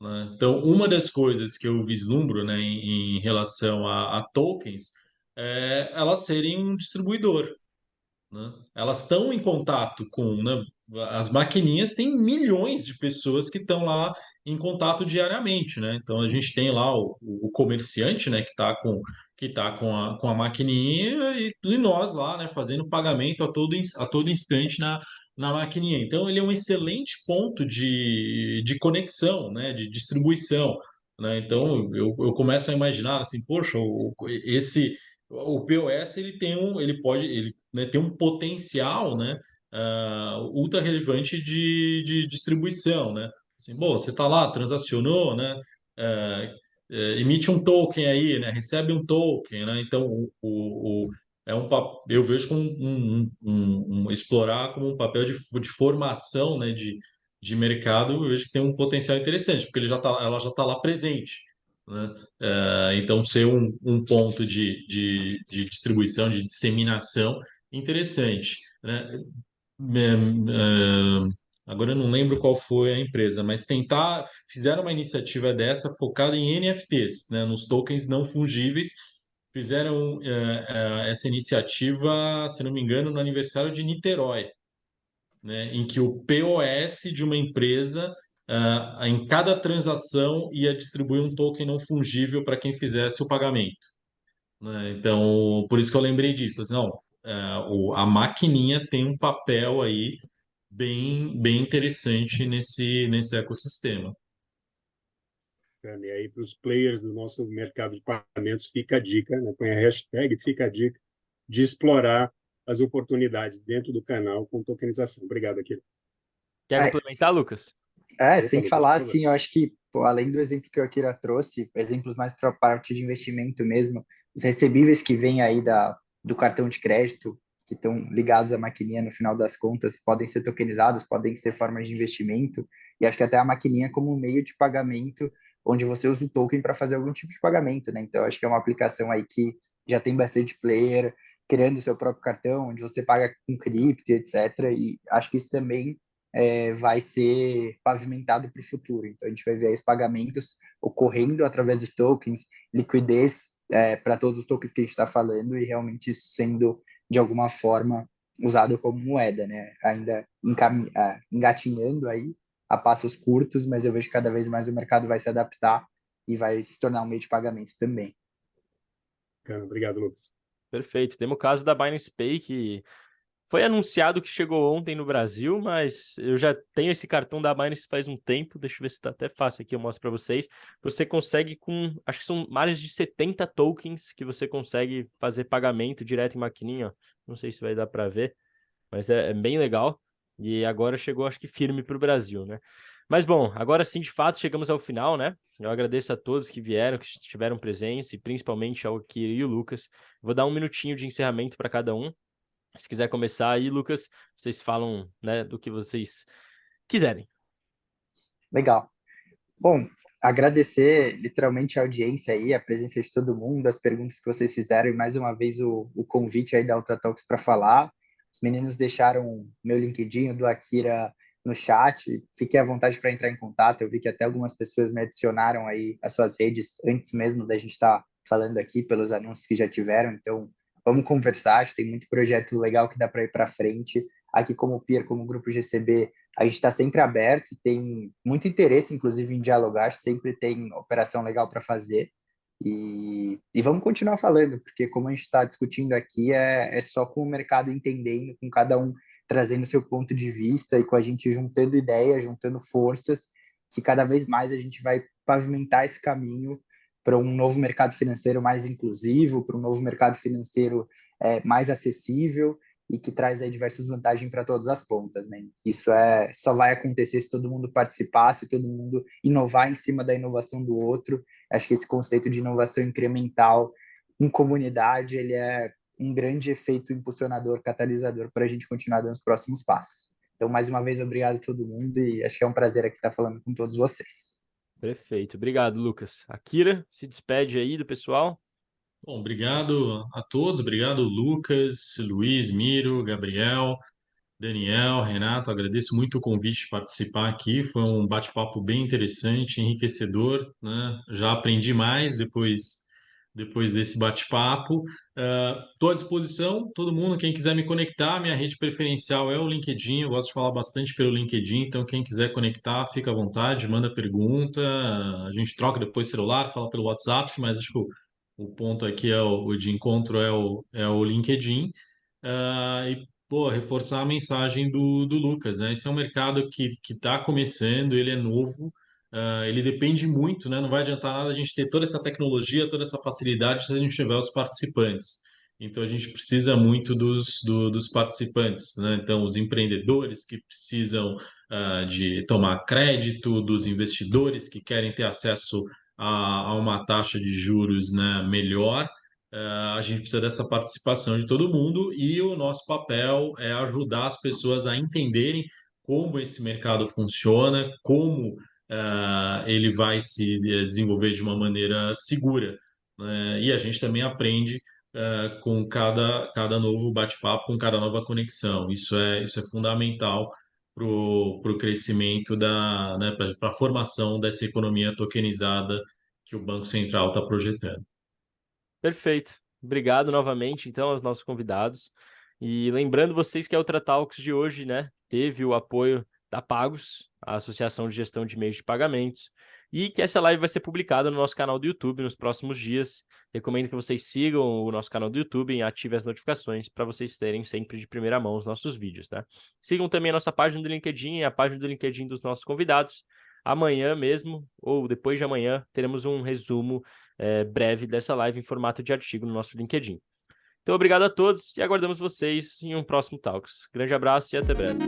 né? Então, uma das coisas que eu vislumbro, né, em relação a tokens é elas serem um distribuidor, né? Elas estão em contato com, né, as maquininhas têm milhões de pessoas que estão lá em contato diariamente, né? Então a gente tem lá o comerciante, né, que tá com a maquininha e nós lá, né, fazendo pagamento a todo instante na maquininha. Então ele é um excelente ponto de conexão, né, de distribuição, né? Então eu começo a imaginar assim, poxa, o POS ele né, tem um potencial, né, ultra relevante de distribuição, né? Assim, bom, você está lá, transacionou, né? ah, Emite um token aí, né? Recebe um token, né? Então eu vejo como explorar como um papel de formação, né? De mercado, eu vejo que tem um potencial interessante, porque ela já está lá presente, né? Então, ser um ponto de distribuição, de disseminação interessante, né? Agora eu não lembro qual foi a empresa, mas fizeram uma iniciativa dessa focada em NFTs, né? Nos tokens não fungíveis. Fizeram essa iniciativa, se não me engano, no aniversário de Niterói, né, em que o POS de uma empresa, em cada transação, ia distribuir um token não fungível para quem fizesse o pagamento, né? Então, por isso que eu lembrei disso. Assim, não, a maquininha tem um papel aí bem interessante nesse ecossistema. E aí, para os players do nosso mercado de pagamentos, fica a dica, né? Põe a hashtag, fica a dica de explorar as oportunidades dentro do canal com tokenização. Obrigado, Akira. Quer É, complementar, Lucas? sem Lucas, falar por favor. assim, eu acho que, pô, além do exemplo que o Akira trouxe, exemplos mais para a parte de investimento mesmo, os recebíveis que vêm aí do cartão de crédito, que estão ligados à maquininha no final das contas, podem ser tokenizados, podem ser formas de investimento, e acho que até a maquininha como um meio de pagamento, onde você usa o token para fazer algum tipo de pagamento, né? Então, acho que é uma aplicação aí que já tem bastante player, criando o seu próprio cartão, onde você paga com cripto, etc. E acho que isso também vai ser pavimentado para o futuro. Então, a gente vai ver aí os pagamentos ocorrendo através dos tokens, liquidez para todos os tokens que a gente está falando e realmente isso sendo, de alguma forma, usado como moeda, né? Ainda engatinhando aí a passos curtos, mas eu vejo que cada vez mais o mercado vai se adaptar e vai se tornar um meio de pagamento também. Obrigado, Lucas. Perfeito. Temos o caso da Binance Pay, que foi anunciado que chegou ontem no Brasil, mas eu já tenho esse cartão da Binance faz um tempo. Deixa eu ver se está até fácil aqui, eu mostro para vocês. Você consegue acho que são mais de 70 tokens que você consegue fazer pagamento direto em maquininha. Ó. Não sei se vai dar para ver, mas é bem legal. E agora chegou, acho que firme para o Brasil, né? Mas bom, agora sim, de fato, chegamos ao final, né? Eu agradeço a todos que vieram, que estiveram presentes, e principalmente ao Kiri e o Lucas. Vou dar 1 minutinho de encerramento para cada um. Se quiser começar aí, Lucas, vocês falam, né, do que vocês quiserem. Legal. Bom, agradecer literalmente a audiência aí, a presença de todo mundo, as perguntas que vocês fizeram e mais uma vez o convite aí da UltraTalks para falar. Os meninos deixaram meu LinkedIn, o do Akira, no chat. Fiquem à vontade para entrar em contato. Eu vi que até algumas pessoas me adicionaram aí as suas redes antes mesmo da gente estar falando aqui pelos anúncios que já tiveram. Então, vamos conversar. Acho que tem muito projeto legal que dá para ir para frente. Aqui como peer, como grupo GCB, A gente está sempre aberto, tem muito interesse, inclusive, em dialogar, sempre tem operação legal para fazer. E vamos continuar falando, porque como a gente está discutindo aqui, é só com o mercado entendendo, com cada um trazendo seu ponto de vista e com a gente juntando ideias, juntando forças, que cada vez mais a gente vai pavimentar esse caminho para um novo mercado financeiro mais inclusivo, para um novo mercado financeiro mais acessível e que traz aí diversas vantagens para todas as pontas, né? Isso só vai acontecer se todo mundo participar, se todo mundo inovar em cima da inovação do outro. Acho que esse conceito de inovação incremental em comunidade, ele é um grande efeito impulsionador, catalisador para a gente continuar dando os próximos passos. Então, mais uma vez, obrigado a todo mundo e acho que é um prazer aqui estar falando com todos vocês. Perfeito. Obrigado, Lucas. Akira, se despede aí do pessoal. Bom, obrigado a todos, obrigado Lucas, Luiz, Miro, Gabriel, Daniel, Renato, agradeço muito o convite de participar aqui, foi um bate-papo bem interessante, enriquecedor, né? Já aprendi mais depois desse bate-papo. Estou à disposição, todo mundo, quem quiser me conectar, minha rede preferencial é o LinkedIn, eu gosto de falar bastante pelo LinkedIn, então quem quiser conectar, fica à vontade, manda pergunta, a gente troca depois celular, fala pelo WhatsApp, mas acho que o ponto aqui o de encontro é o LinkedIn. E, pô, reforçar a mensagem do Lucas, né? Esse é um mercado que está começando, ele é novo, ele depende muito, né? Não vai adiantar nada a gente ter toda essa tecnologia, toda essa facilidade se a gente tiver os participantes. Então, a gente precisa muito dos participantes, né? Então, os empreendedores que precisam de tomar crédito, dos investidores que querem ter acesso a uma taxa de juros, né, melhor. A gente precisa dessa participação de todo mundo e o nosso papel é ajudar as pessoas a entenderem como esse mercado funciona, como ele vai se desenvolver de uma maneira segura, né? E a gente também aprende com cada novo bate-papo, com cada nova conexão. Isso é fundamental para o crescimento né, para a formação dessa economia tokenizada que o Banco Central está projetando. Perfeito. Obrigado novamente, então, aos nossos convidados. E lembrando vocês que a Ultra Talks de hoje, né, teve o apoio da Pagos, a Associação de Gestão de Meios de Pagamentos, e que essa live vai ser publicada no nosso canal do YouTube nos próximos dias. Recomendo que vocês sigam o nosso canal do YouTube e ativem as notificações para vocês terem sempre de primeira mão os nossos vídeos, tá? Sigam também a nossa página do LinkedIn e a página do LinkedIn dos nossos convidados. Amanhã mesmo, ou depois de amanhã, teremos um resumo breve dessa live em formato de artigo no nosso LinkedIn. Então, obrigado a todos e aguardamos vocês em um próximo Talks. Grande abraço e até breve.